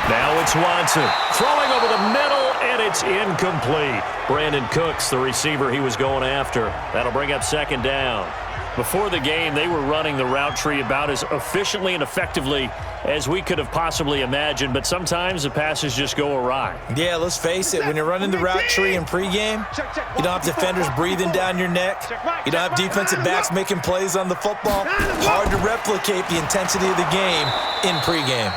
Now it's Watson throwing over the middle, and it's incomplete. Brandon Cooks, the receiver he was going after. That'll bring up second down. Before the game, they were running the route tree about as efficiently and effectively as we could have possibly imagined, but sometimes the passes just go awry. Yeah, let's face it, when you're running the route tree in pregame, you don't have defenders breathing down your neck. You don't have defensive backs making plays on the football. Hard to replicate the intensity of the game in pregame.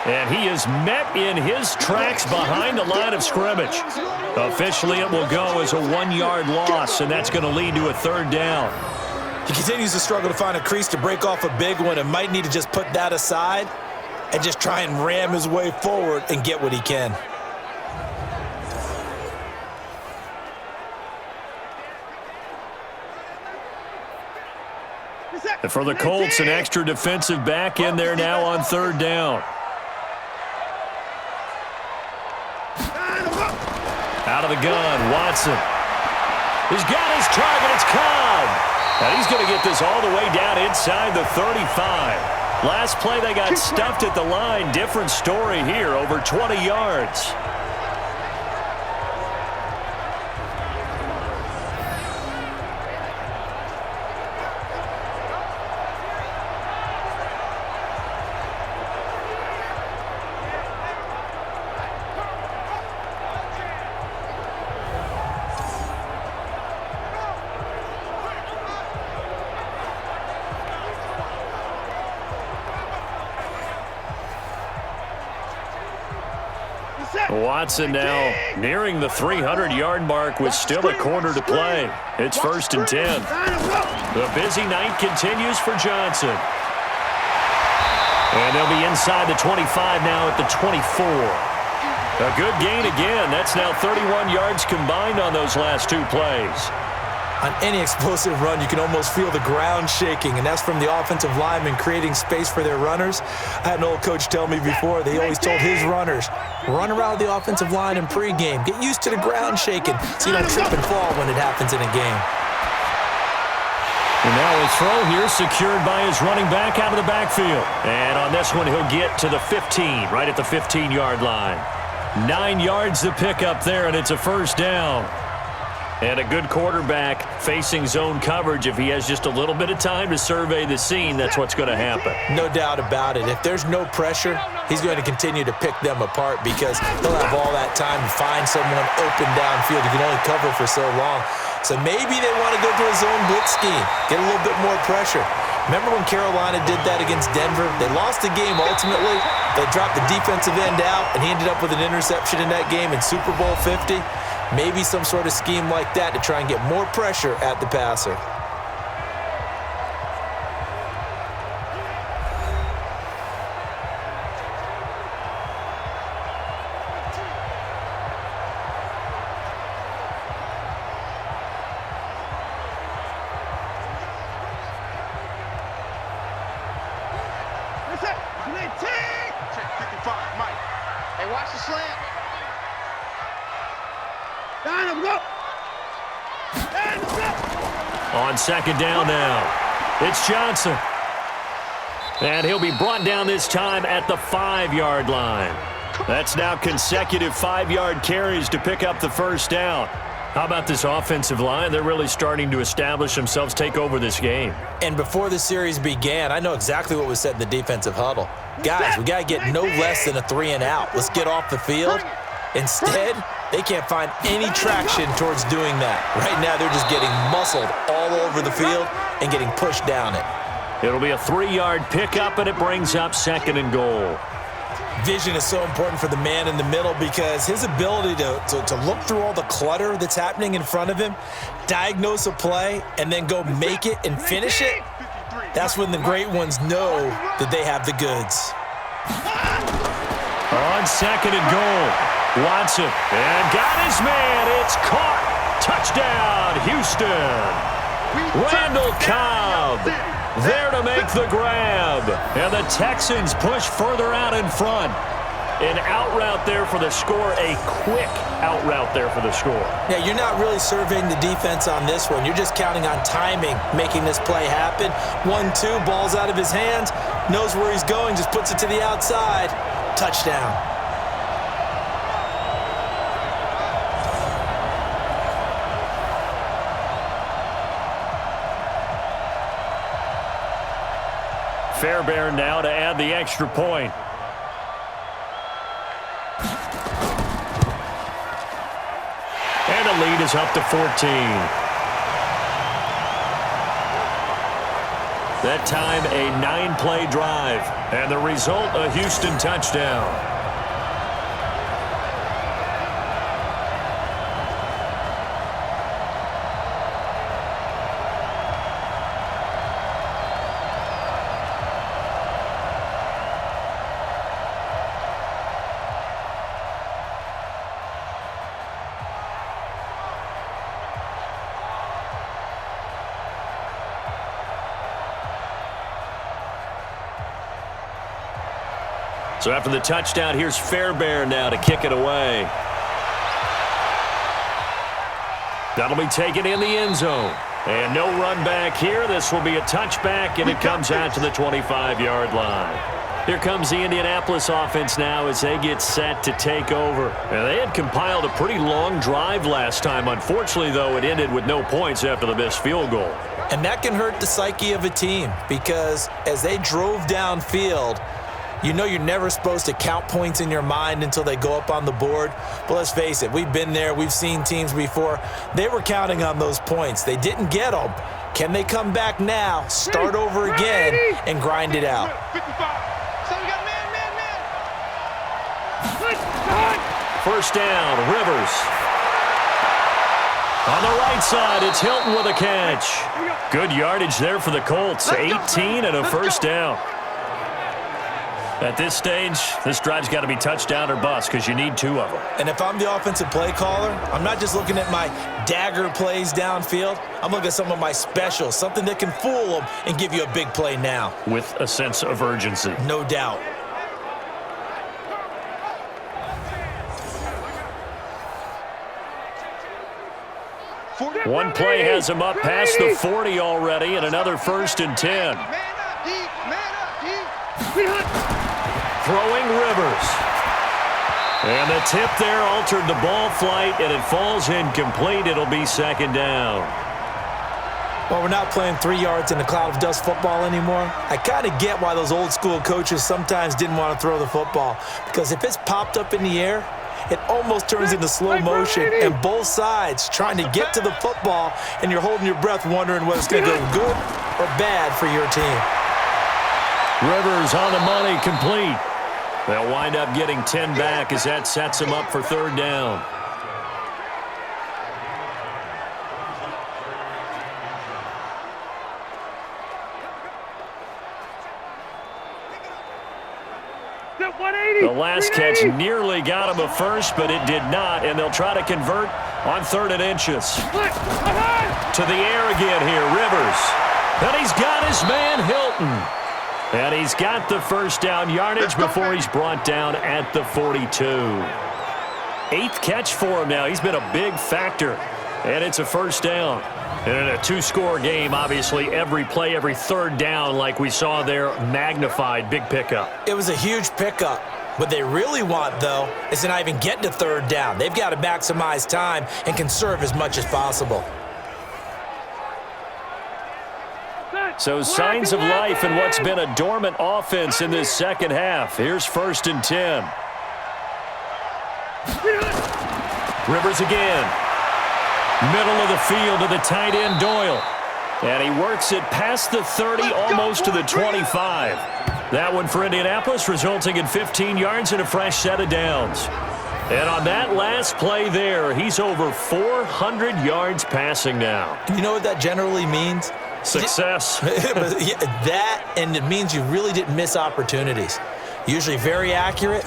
And he is met in his tracks behind the line of scrimmage. Officially, it will go as a 1-yard loss, and that's going to lead to a third down. He continues to struggle to find a crease to break off a big one and might need to just put that aside and just try and ram his way forward and get what he can. And for the Colts, an extra defensive back in there now on third down. Out of the gun, Watson. He's got his target. It's Cobb. And he's going to get this all the way down inside the 35. Last play, they got stuffed at the line. Different story here, over 20 yards. Watson now nearing the 300-yard mark with still a quarter to play. It's 1st and 10. The busy night continues for Johnson. And they'll be inside the 25 now at the 24. A good gain again. That's now 31 yards combined on those last 2 plays. On any explosive run, you can almost feel the ground shaking, and that's from the offensive linemen creating space for their runners. I had an old coach tell me before, they always told his runners, run around the offensive line in pregame. Get used to the ground shaking so you don't trip and fall when it happens in a game. And now his throw here secured by his running back out of the backfield. And on this one, he'll get to the 15, right at the 15-yard line. 9 yards to pick up there, and it's a first down. And a good quarterback facing zone coverage. If he has just a little bit of time to survey the scene, that's what's going to happen. No doubt about it. If there's no pressure, he's going to continue to pick them apart because he'll have all that time to find someone open downfield. He can only cover for so long. So maybe they want to go to a zone blitz scheme, get a little bit more pressure. Remember when Carolina did that against Denver? They lost the game ultimately. They dropped the defensive end out, and he ended up with an interception in that game in Super Bowl 50. Maybe some sort of scheme like that to try and get more pressure at the passer. Check 55, Mike. Hey, watch the slant. On second down now, it's Johnson. And he'll be brought down this time at the 5-yard line. That's now consecutive 5-yard carries to pick up the first down. How about this offensive line? They're really starting to establish themselves, take over this game. And before the series began, I know exactly what was said in the defensive huddle. Guys, we got to get no less than a 3-and-out. Let's get off the field. Instead, They can't find any traction towards doing that. Right now, they're just getting muscled all over the field and getting pushed down it. It'll be a 3-yard pickup, and it brings up 2nd and goal. Vision is so important for the man in the middle because his ability to look through all the clutter that's happening in front of him, diagnose a play, and then go make it and finish it, that's when the great ones know that they have the goods. On 2nd and goal, Watson, and got his man. It's caught. Touchdown, Houston. Randall Cobb there to make the grab. And the Texans push further out in front. An out route there for the score, a quick out route there for the score. Yeah, you're not really surveying the defense on this one. You're just counting on timing, making this play happen. 1-2, ball's out of his hands, knows where he's going, just puts it to the outside. Touchdown. Fairbairn now to add the extra point. And the lead is up to 14. That time, a 9-play drive. And the result, a Houston touchdown. So after the touchdown, here's Fairbairn now to kick it away. That'll be taken in the end zone. And no run back here. This will be a touchback, and it comes out to the 25-yard line. Here comes the Indianapolis offense now as they get set to take over. And they had compiled a pretty long drive last time. Unfortunately, though, it ended with no points after the missed field goal. And that can hurt the psyche of a team because as they drove downfield, you know you're never supposed to count points in your mind until they go up on the board. But let's face it, we've been there. We've seen teams before. They were counting on those points. They didn't get them. Can they come back now, start over again, and grind it out? First down, Rivers. On the right side, it's Hilton with a catch. Good yardage there for the Colts. 18 and a first down. At this stage, this drive's got to be touchdown or bust because you need 2 of them. And if I'm the offensive play caller, I'm not just looking at my dagger plays downfield. I'm looking at some of my specials, something that can fool them and give you a big play now. With a sense of urgency. No doubt. One play has him up past the 40 already, and another 1st and 10. Throwing Rivers. And the tip there altered the ball flight, and it falls incomplete. It'll be 2nd down. Well, we're not playing 3 yards in a cloud of dust football anymore. I kind of get why those old school coaches sometimes didn't want to throw the football. Because if it's popped up in the air, it almost turns into slow motion, and both sides trying to get to the football, and you're holding your breath wondering whether it's going to go good or bad for your team. Rivers on the money, complete. They'll wind up getting 10 back as that sets them up for 3rd down. The last catch nearly got him a first, but it did not, and they'll try to convert on 3rd and inches. To the air again here, Rivers. And he's got his man, Hilton. And he's got the first down yardage before he's brought down at the 42. 8th catch for him now. He's been a big factor, and it's a first down. And in a 2-score game, obviously, every play, every 3rd down, like we saw there, magnified, big pickup. It was a huge pickup. What they really want, though, is to not even get to 3rd down. They've got to maximize time and conserve as much as possible. So signs of life in what's been a dormant offense in this second half. Here's 1st and 10. Rivers again. Middle of the field to the tight end, Doyle. And he works it past the 30, almost to the 25. That one for Indianapolis, resulting in 15 yards and a fresh set of downs. And on that last play there, he's over 400 yards passing now. You know what that generally means? Success. That, and it means you really didn't miss opportunities. Usually very accurate.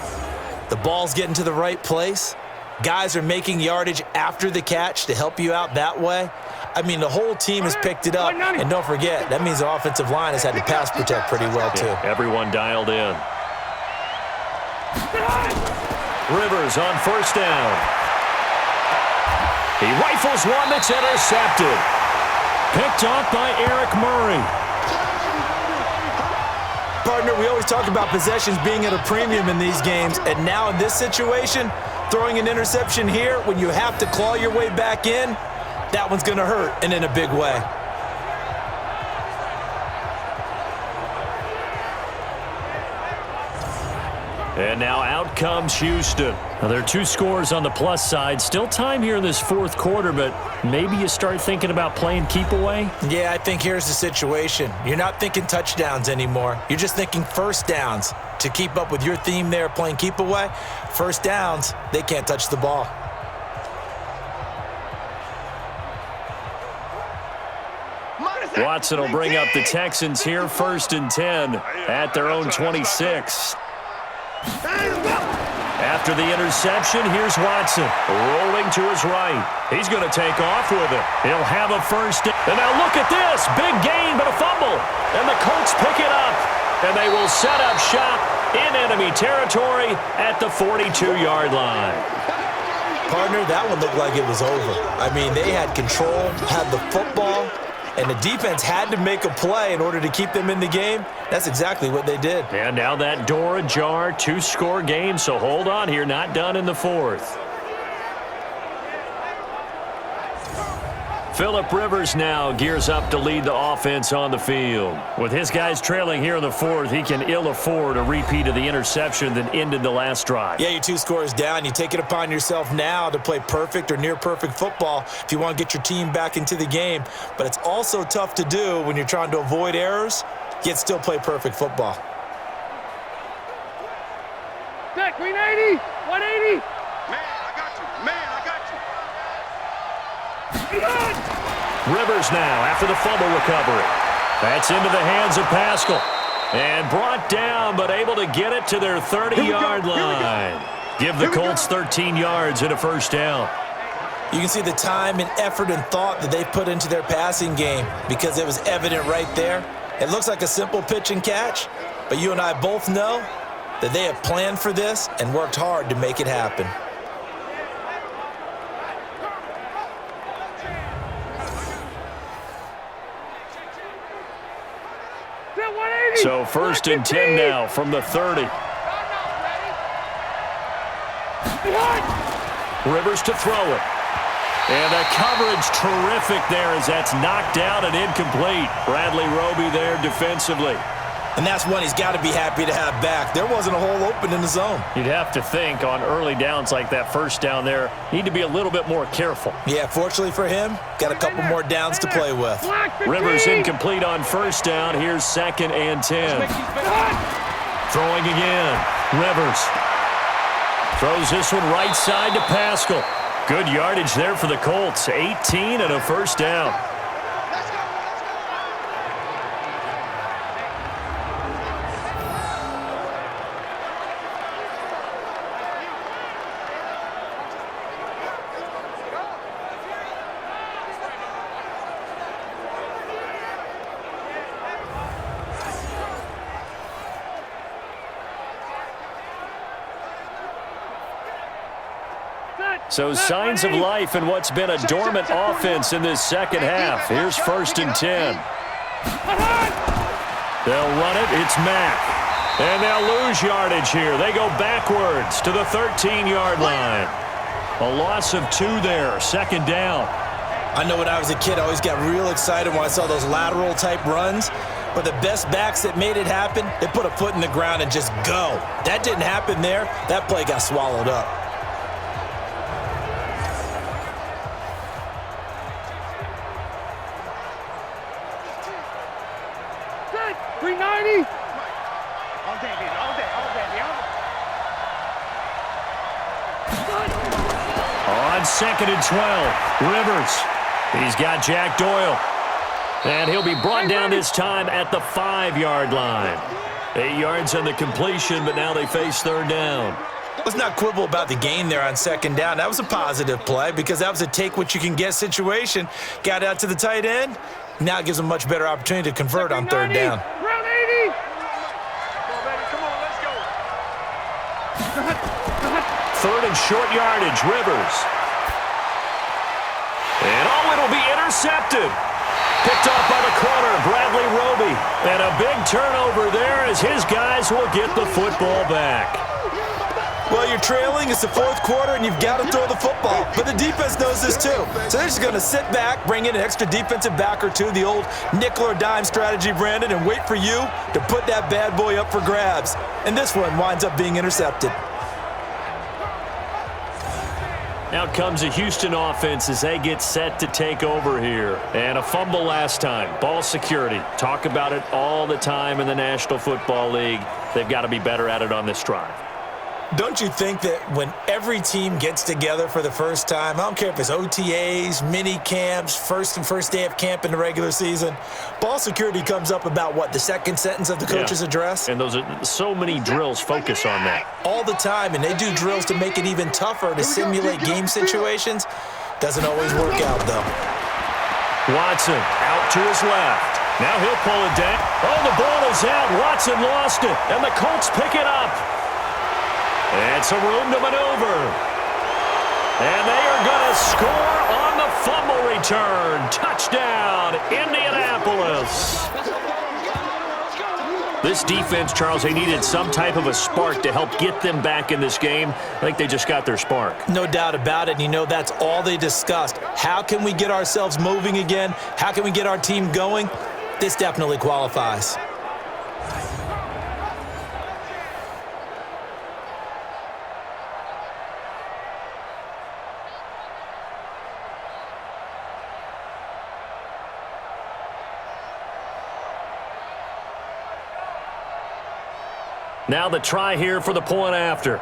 The ball's getting to the right place. Guys are making yardage after the catch to help you out that way. I mean, the whole team has picked it up. And don't forget, that means the offensive line has had to pass protect pretty well, too. Yeah, everyone dialed in. Rivers on first down. He rifles one that's intercepted. Picked off by Eric Murray. Partner, we always talk about possessions being at a premium in these games, and now in this situation, throwing an interception here when you have to claw your way back in, that one's going to hurt, and in a big way. And now out comes Houston. Now there are 2 scores on the plus side. Still time here in this fourth quarter, but maybe you start thinking about playing keep away? Yeah, I think here's the situation. You're not thinking touchdowns anymore. You're just thinking first downs. To keep up with your theme there, playing keep away, first downs, they can't touch the ball. Watson will bring up the Texans here, 1st and 10 at their own 26. After the interception, here's Watson rolling to his right. He's going to take off with it. He'll have a first down. And now look at this. Big gain, but a fumble. And the Colts pick it up. And they will set up shop in enemy territory at the 42-yard line. Partner, that one looked like it was over. I mean, they had control, had the football, and the defense had to make a play in order to keep them in the game. That's exactly what they did. And now that door ajar, 2-score game, so hold on here, not done in the fourth. Phillip Rivers now gears up to lead the offense on the field. With his guys trailing here in the fourth, he can ill afford a repeat of the interception that ended the last drive. Yeah, you're 2 scores down. You take it upon yourself now to play perfect or near-perfect football if you want to get your team back into the game. But it's also tough to do when you're trying to avoid errors, yet still play perfect football. Back, 380, 180. Man, I got you. Man, I got you. Rivers now after the fumble recovery. That's into the hands of Pascal. And brought down, but able to get it to their 30-yard line. Give the Colts 13 yards and a first down. You can see the time and effort and thought that they put into their passing game because it was evident right there. It looks like a simple pitch and catch, but you and I both know that they have planned for this and worked hard to make it happen. So 1st and 10 now from the 30. Rivers to throw it. And the coverage terrific there as that's knocked down and incomplete. Bradley Roby there defensively. And that's one he's got to be happy to have back. There wasn't a hole open in the zone. You'd have to think on early downs like that first down there, need to be a little bit more careful. Yeah, fortunately for him, got a couple more downs to play with. Rivers incomplete on first down. Here's 2nd and 10. Throwing again. Rivers throws this one right side to Pascal. Good yardage there for the Colts. 18 and a first down. So signs of life in what's been a dormant offense in this second half. Here's 1st and 10. They'll run it. It's Mack. And they'll lose yardage here. They go backwards to the 13-yard line. A loss of 2 there. 2nd down. I know when I was a kid, I always got real excited when I saw those lateral-type runs. But the best backs that made it happen, they put a foot in the ground and just go. That didn't happen there. That play got swallowed up. 390. All day, baby. All day. All day, baby. On 2nd and 12, Rivers. He's got Jack Doyle. And he'll be brought down this time at the 5-yard line. 8 yards on the completion, but now they face 3rd down. Let's not quibble about the gain there on 2nd down. That was a positive play because that was a take-what-you-can-get situation. Got out to the tight end. Now it gives them a much better opportunity to convert on 3rd down. Round 80. Come on, let's go. 3rd and short yardage, Rivers. And it'll be intercepted. Picked off by the corner, Bradley Roby. And a big turnover there as his guys will get the football back. Well, you're trailing. It's the 4th quarter, and you've got to throw the football. But the defense knows this, too. So they're just going to sit back, bring in an extra defensive back or two, the old nickel or dime strategy, Brandon, and wait for you to put that bad boy up for grabs. And this one winds up being intercepted. Out comes the Houston offense as they get set to take over here. And a fumble last time. Ball security. Talk about it all the time in the National Football League. They've got to be better at it on this drive. Don't you think that when every team gets together for the first time, I don't care if it's OTAs, mini camps, first day of camp in the regular season, ball security comes up about what, the second sentence of the coach's address? And those are so many drills focus on that. All the time, and they do drills to make it even tougher to simulate game situations. Doesn't always work out, though. Watson out to his left. Now he'll pull it down. Oh, the ball is out. Watson lost it, and the Colts pick it up. And some room to maneuver. And they are going to score on the fumble return. Touchdown, Indianapolis. This defense, Charles, they needed some type of a spark to help get them back in this game. I think they just got their spark. No doubt about it. And you know, that's all they discussed. How can we get ourselves moving again? How can we get our team going? This definitely qualifies. Now the try here for the point after.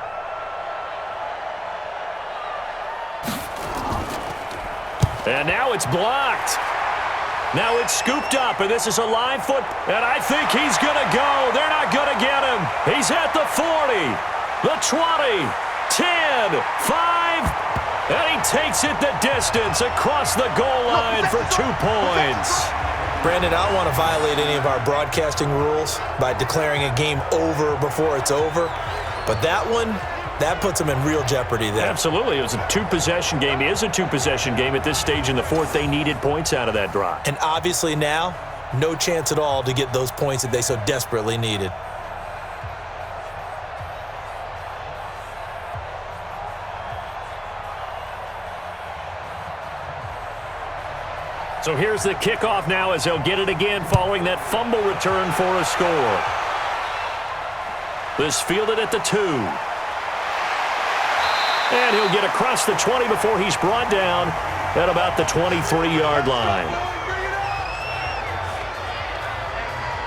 And now it's blocked. Now it's scooped up, and this is a live foot. And I think he's going to go. They're not going to get him. He's at the 40, the 20, 10, 5, and he takes it the distance across the goal line for 2 points. Brandon, I don't want to violate any of our broadcasting rules by declaring a game over before it's over. But that one, that puts them in real jeopardy there. Absolutely. It was a 2-possession game. It is a 2-possession game at this stage in the 4th. They needed points out of that drive. And obviously now, no chance at all to get those points that they so desperately needed. So here's the kickoff now as they'll get it again following that fumble return for a score. This fielded at the 2. And he'll get across the 20 before he's brought down at about the 23-yard line.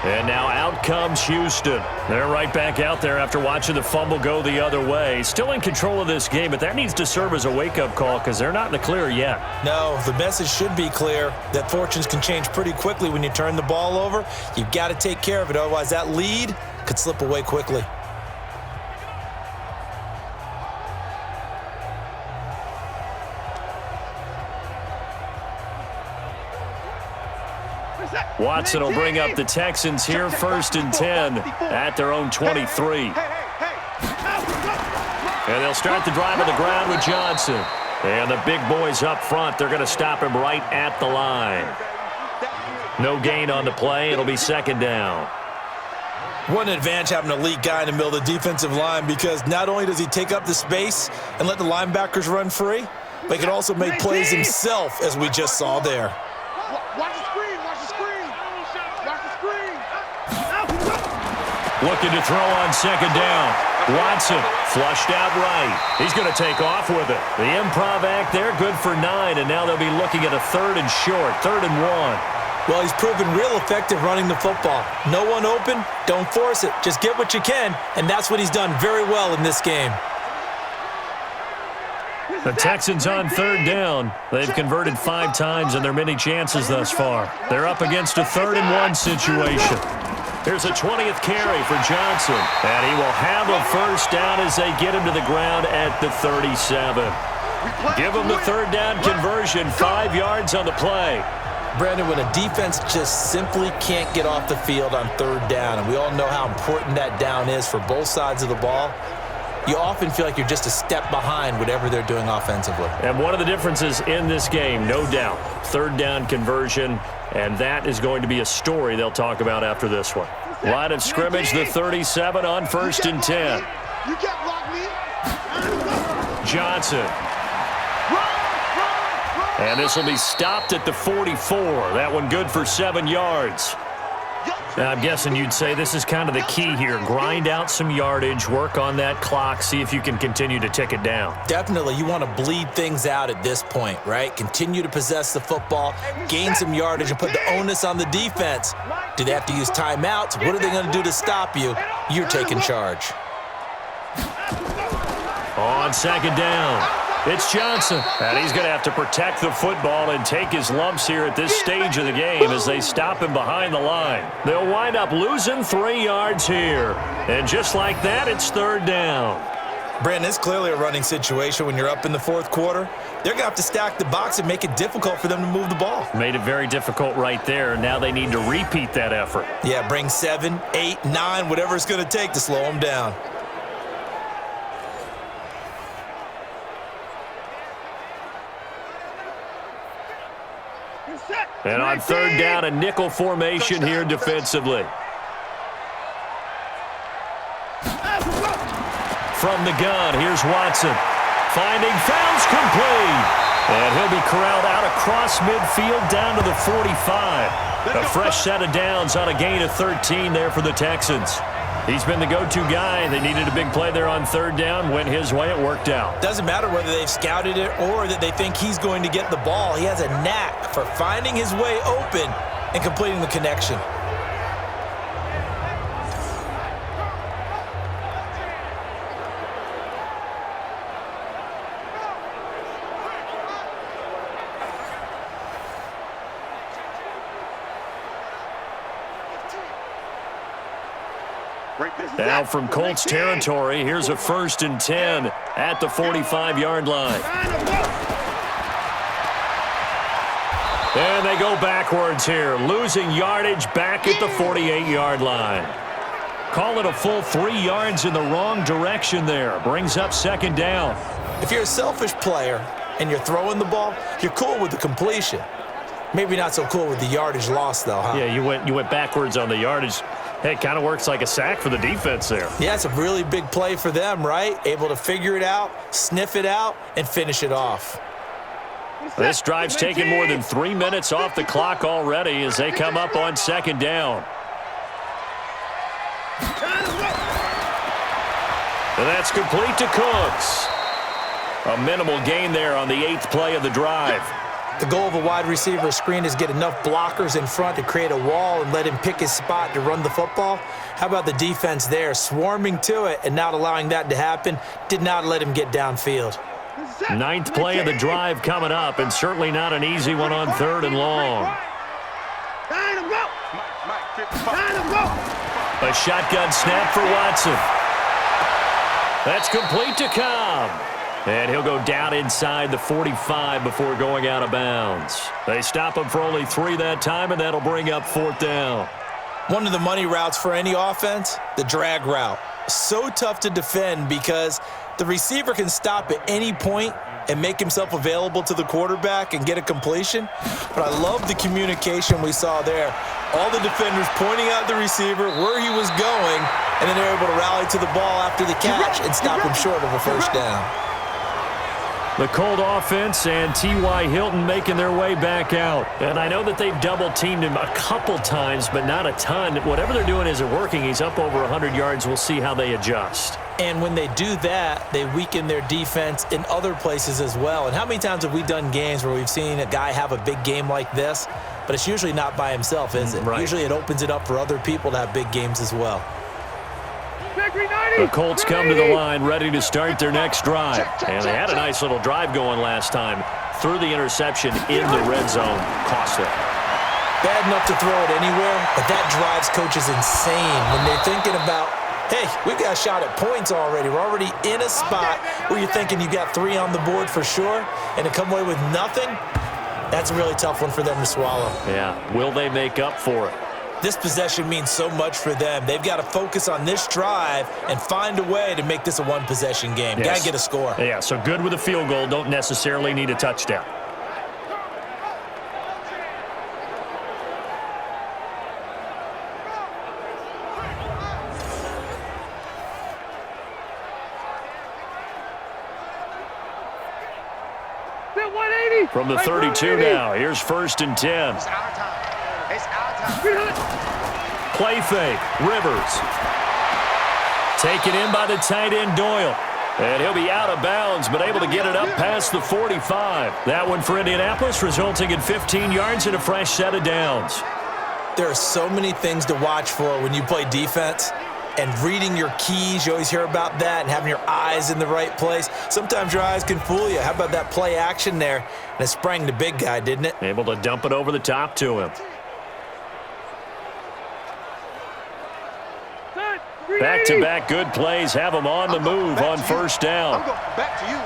And now out comes Houston. They're right back out there after watching the fumble go the other way. Still in control of this game, but that needs to serve as a wake-up call because they're not in the clear yet. No, the message should be clear that fortunes can change pretty quickly when you turn the ball over. You've got to take care of it, otherwise that lead could slip away quickly. Watson will bring up the Texans here, 1st and 10 at their own 23. And they'll start the drive on the ground with Johnson. And the big boys up front, they're going to stop him right at the line. No gain on the play. It'll be 2nd down. What an advantage having a elite guy in the middle of the defensive line, because not only does he take up the space and let the linebackers run free, but he can also make plays himself, as we just saw there. Watch the screen. Watch the screen. Watch the screen. Looking to throw on 2nd down. Watson flushed out right. He's going to take off with it. The improv act there, good for 9, and now they'll be looking at a 3rd and short, 3rd and 1. Well, he's proven real effective running the football. No one open, don't force it. Just get what you can, and that's what he's done very well in this game. The Texans on third down. They've converted 5 times in their many chances thus far. They're up against a 3rd and 1 situation. Here's a 20th carry for Johnson, and he will have a first down as they get him to the ground at the 37. Give him the 3rd down conversion, 5 yards on the play. Brandon, when a defense just simply can't get off the field on 3rd down, and we all know how important that down is for both sides of the ball, you often feel like you're just a step behind whatever they're doing offensively. And one of the differences in this game, no doubt, 3rd down conversion, and that is going to be a story they'll talk about after this one. Line of scrimmage, the 37 on 1st and 10. Johnson. And this will be stopped at the 44. That one good for 7 yards. Now, I'm guessing you'd say this is kind of the key here. Grind out some yardage, work on that clock, see if you can continue to tick it down. Definitely. You want to bleed things out at this point, right? Continue to possess the football, gain some yardage, and put the onus on the defense. Do they have to use timeouts? What are they going to do to stop you? You're taking charge. On 2nd down. It's Johnson, and he's going to have to protect the football and take his lumps here at this stage of the game as they stop him behind the line. They'll wind up losing 3 yards here. And just like that, it's 3rd down. Brandon, it's clearly a running situation when you're up in the 4th quarter. They're going to have to stack the box and make it difficult for them to move the ball. Made it very difficult right there. Now they need to repeat that effort. Yeah, bring 7, 8, 9, whatever it's going to take to slow them down. And on 3rd down, a nickel formation here defensively. From the gun, here's Watson. Finding Fouls complete. And he'll be corralled out across midfield down to the 45. A fresh set of downs on a gain of 13 there for the Texans. He's been the go-to guy. They needed a big play there on 3rd down. Went his way. It worked out. Doesn't matter whether they've scouted it or that they think he's going to get the ball. He has a knack for finding his way open and completing the connection. Now from Colts territory, here's a 1st and 10 at the 45-yard line. And they go backwards here, losing yardage back at the 48-yard line. Call it a full 3 yards in the wrong direction there. Brings up 2nd down. If you're a selfish player and you're throwing the ball, you're cool with the completion. Maybe not so cool with the yardage loss, though, huh? Yeah, you went backwards on the yardage. Hey, it kind of works like a sack for the defense there. Yeah, it's a really big play for them, right? Able to figure it out, sniff it out, and finish it off. This drive's taken more than 3 minutes off the clock already as they come up on 2nd down. And that's complete to Cooks. A minimal gain there on the 8th play of the drive. The goal of a wide receiver screen is get enough blockers in front to create a wall and let him pick his spot to run the football. How about the defense there, swarming to it and not allowing that to happen? Did not let him get downfield. 9th play of the drive coming up, and certainly not an easy one on 3rd and long. A shotgun snap for Watson. That's complete to Cobb. And he'll go down inside the 45 before going out of bounds. They stop him for only 3 that time, and that'll bring up 4th down. One of the money routes for any offense, the drag route. So tough to defend because the receiver can stop at any point and make himself available to the quarterback and get a completion. But I love the communication we saw there. All the defenders pointing out the receiver, where he was going, and then they're able to rally to the ball after the catch and stop him short of a first down. The Colt offense and T.Y. Hilton making their way back out. And I know that they've double-teamed him a couple times, but not a ton. Whatever they're doing isn't working. He's up over 100 yards. We'll see how they adjust. And when they do that, they weaken their defense in other places as well. And how many times have we done games where we've seen a guy have a big game like this, but it's usually not by himself, is it? Right. Usually it opens it up for other people to have big games as well. The Colts come to the line ready to start their next drive. And they had a nice little drive going last time. Threw the interception in the red zone. Costly. Bad enough to throw it anywhere, but that drives coaches insane when they're thinking about, hey, we've got a shot at points already. We're already in a spot where you're thinking you got 3 on the board for sure, and to come away with nothing, that's a really tough one for them to swallow. Yeah, will they make up for it? This possession means so much for them. They've got to focus on this drive and find a way to make this a one-possession game. Yes. Got to get a score. Yeah, so good with a field goal. Don't necessarily need a touchdown. From the 32 now, here's 1st and 10. It's our time. It's our time. Play fake, Rivers. Taken in by the tight end, Doyle. And he'll be out of bounds, but able to get it up past the 45. That one for Indianapolis, resulting in 15 yards and a fresh set of downs. There are so many things to watch for when you play defense. And reading your keys, you always hear about that, and having your eyes in the right place. Sometimes your eyes can fool you. How about that play action there? And it sprang the big guy, didn't it? Able to dump it over the top to him. Back-to-back good plays have him on the move on 1st down. I'm going back to you.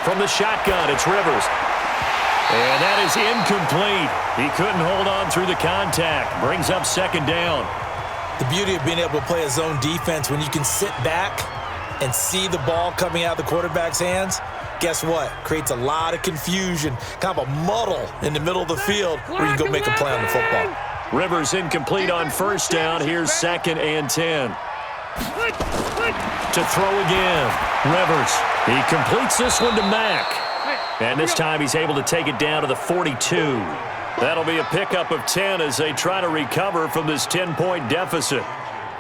From the shotgun, it's Rivers. And that is incomplete. He couldn't hold on through the contact. Brings up 2nd down. The beauty of being able to play a zone defense when you can sit back and see the ball coming out of the quarterback's hands, guess what? Creates a lot of confusion, kind of a muddle in the middle of the field where you can go make a play on the football. Rivers incomplete on 1st down. Here's 2nd and 10. To throw again. Rivers. He completes this one to Mack. And this time he's able to take it down to the 42. That'll be a pickup of 10 as they try to recover from this 10-point deficit.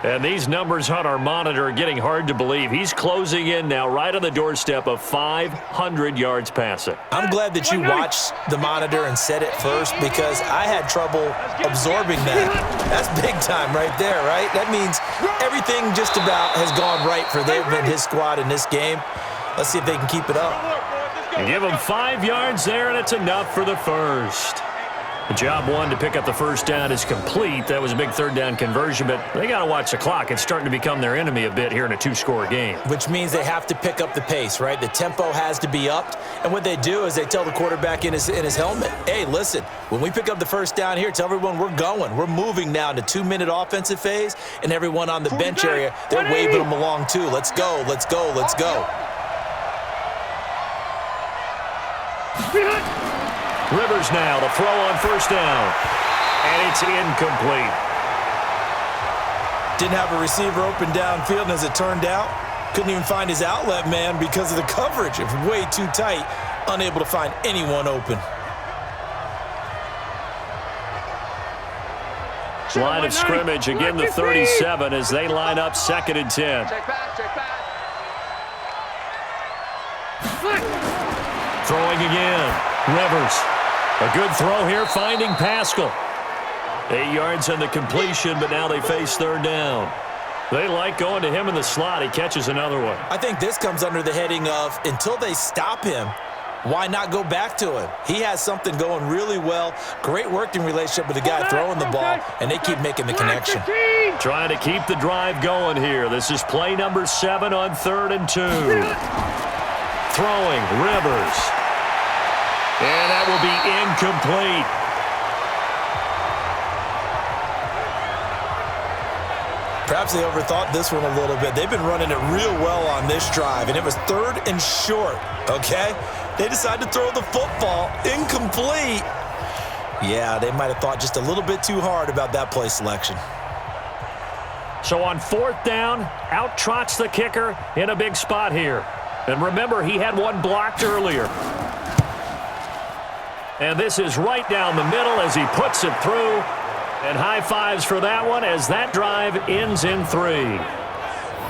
And these numbers on our monitor are getting hard to believe. He's closing in now right on the doorstep of 500 yards passing. I'm glad that you watched the monitor and said it first because I had trouble absorbing that. That's big time right there, right? That means everything just about has gone right for them and his squad in this game. Let's see if they can keep it up. Give him 5 yards there, and it's enough for the first. The job one to pick up the 1st down is complete. That was a big 3rd down conversion, but they got to watch the clock. It's starting to become their enemy a bit here in a 2-score game. Which means they have to pick up the pace, right? The tempo has to be upped. And what they do is they tell the quarterback in his helmet, hey, listen, when we pick up the 1st down here, tell everyone we're going. We're moving now to 2-minute offensive phase, and everyone on the bench area, they're waving them along too. Let's go, let's go, let's go. Rivers now to throw on 1st down. And it's incomplete. Didn't have a receiver open downfield, and as it turned out, couldn't even find his outlet man because of the coverage. It was way too tight, unable to find anyone open. Line of scrimmage, again the 37 as they line up 2nd and 10. Check back, check back. Throwing again. Rivers. A good throw here, finding Pascal. 8 yards on the completion, but now they face 3rd down. They like going to him in the slot. He catches another one. I think this comes under the heading of until they stop him, why not go back to him? He has something going really well. Great working relationship with the guy throwing the ball, and they keep making the connection. Trying to keep the drive going here. This is play number 7 on 3rd and 2. Throwing, Rivers. And that will be incomplete. Perhaps they overthought this one a little bit. They've been running it real well on this drive, and it was 3rd and short, okay? They decided to throw the football incomplete. Yeah, they might have thought just a little bit too hard about that play selection. So on 4th down, out trots the kicker in a big spot here. And remember, he had one blocked earlier. And this is right down the middle as he puts it through. And high fives for that one as that drive ends in 3.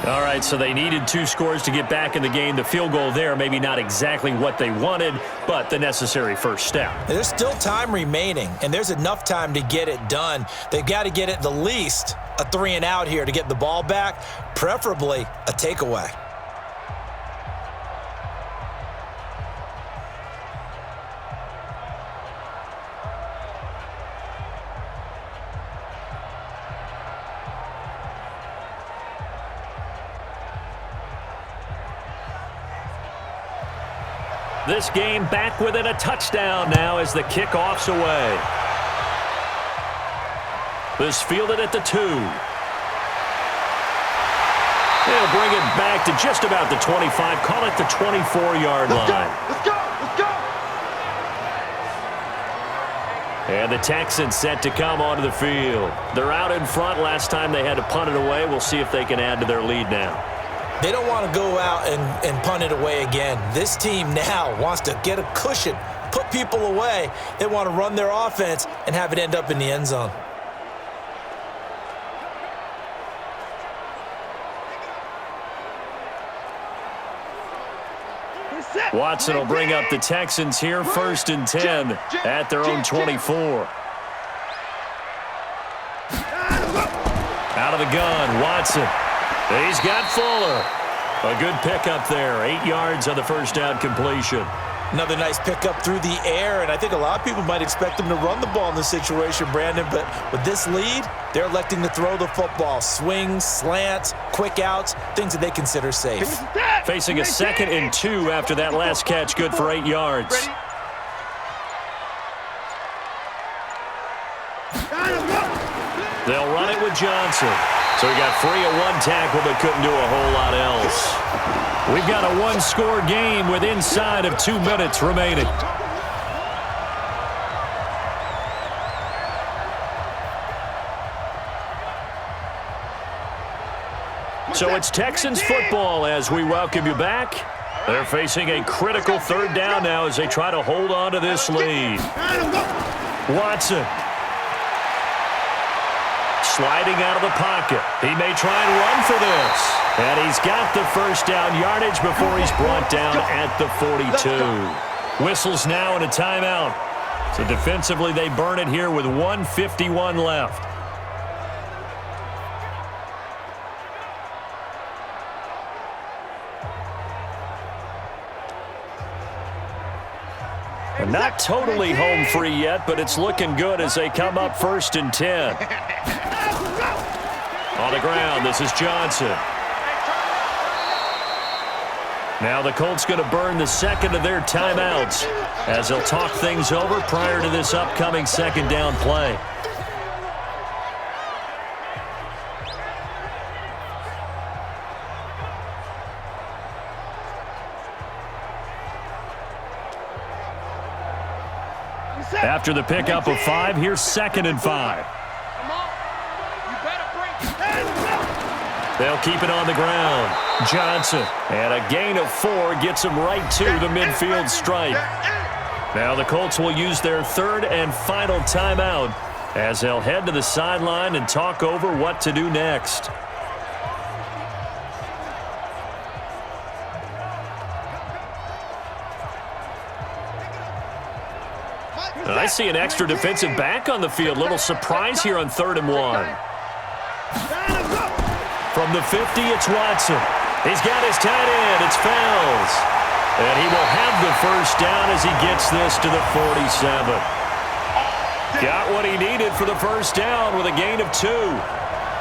All right, so they needed 2 scores to get back in the game. The field goal there, maybe not exactly what they wanted, but the necessary first step. There's still time remaining, and there's enough time to get it done. They've got to get at the least a 3-and-out here to get the ball back, preferably a takeaway. This game back within a touchdown now as the kickoff's away. This fielded at the 2. They'll bring it back to just about the 25, call it the 24-yard line. Let's go! Let's go! And the Texans set to come onto the field. They're out in front. Last time they had to punt it away. We'll see if they can add to their lead now. They don't want to go out and punt it away again. This team now wants to get a cushion, put people away. They want to run their offense and have it end up in the end zone. Watson will bring up the Texans here, 1st and 10 at their own 24. Out of the gun, Watson. He's got Fuller. A good pickup there. 8 yards on the first down completion. Another nice pickup through the air, and I think a lot of people might expect them to run the ball in this situation, Brandon, but with this lead, they're electing to throw the football. Swings, slants, quick outs, things that they consider safe. Facing a 2nd and 2 after that last catch, good for 8 yards. They'll run it with Johnson. So he got free of 1 tackle but couldn't do a whole lot else. We've got a 1-score game with inside of 2 minutes remaining. So it's Texans football as we welcome you back. They're facing a critical 3rd down now as they try to hold on to this lead. Watson. Sliding out of the pocket. He may try and run for this. And he's got the first down yardage before he's brought down at the 42. Whistles now and a timeout. So defensively they burn it here with 1:51 left. And not totally home free yet, but it's looking good as they come up 1st and 10. On the ground, this is Johnson. Now the Colts going to burn the 2nd of their timeouts as they'll talk things over prior to this upcoming 2nd down play. After the pickup of 5, here's 2nd and 5. They'll keep it on the ground. Johnson, and a gain of 4 gets him right to the midfield stripe. Now the Colts will use their 3rd and final timeout as they'll head to the sideline and talk over what to do next. And I see an extra defensive back on the field. Little surprise here on 3rd and 1. From the 50, it's Watson. He's got his tight end. It's Fells. And he will have the first down as he gets this to the 47. Got what he needed for the first down with a gain of 2.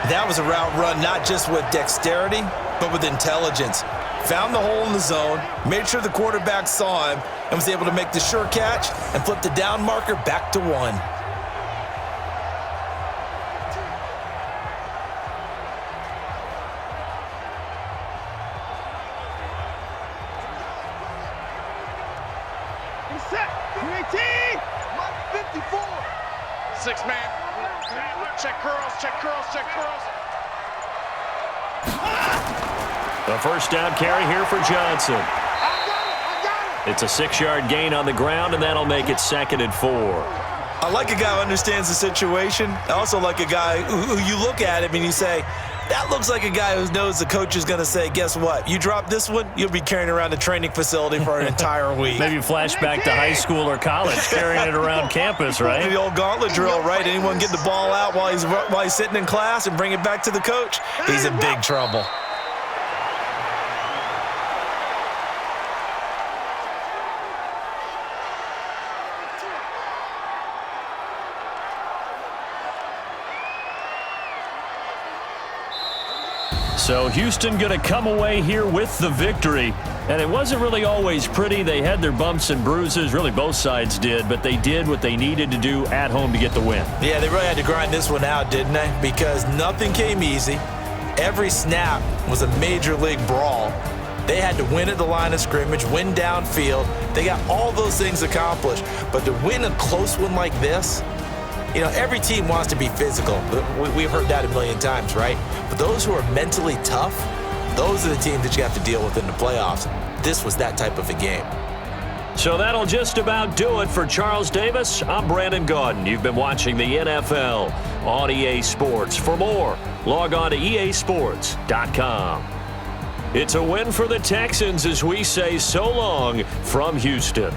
That was a route run not just with dexterity, but with intelligence. Found the hole in the zone, made sure the quarterback saw him, and was able to make the sure catch and flip the down marker back to 1. Six-man. Check curls, check curls, check curls. The first down carry here for Johnson. I got it. It's a 6-yard gain on the ground, and that'll make it 2nd and 4. I like a guy who understands the situation. I also like a guy who you look at him and you say, That looks like a guy who knows the coach is going to say, guess what? You drop this one, you'll be carrying around the training facility for an entire week. Maybe flashback to high school or college, carrying it around campus, right? The old gauntlet drill, right? Anyone get the ball out while he's sitting in class and bring it back to the coach? He's in big trouble. So Houston going to come away here with the victory. And it wasn't really always pretty. They had their bumps and bruises. Really, both sides did. But they did what they needed to do at home to get the win. Yeah, they really had to grind this one out, didn't they? Because nothing came easy. Every snap was a major league brawl. They had to win at the line of scrimmage, win downfield. They got all those things accomplished. But to win a close one like this, you know, every team wants to be physical. We've heard that a million times, right? But those who are mentally tough, those are the teams that you have to deal with in the playoffs. This was that type of a game. So that'll just about do it for Charles Davis. I'm Brandon Gaudin. You've been watching the NFL on EA Sports. For more, log on to easports.com. It's a win for the Texans as we say so long from Houston.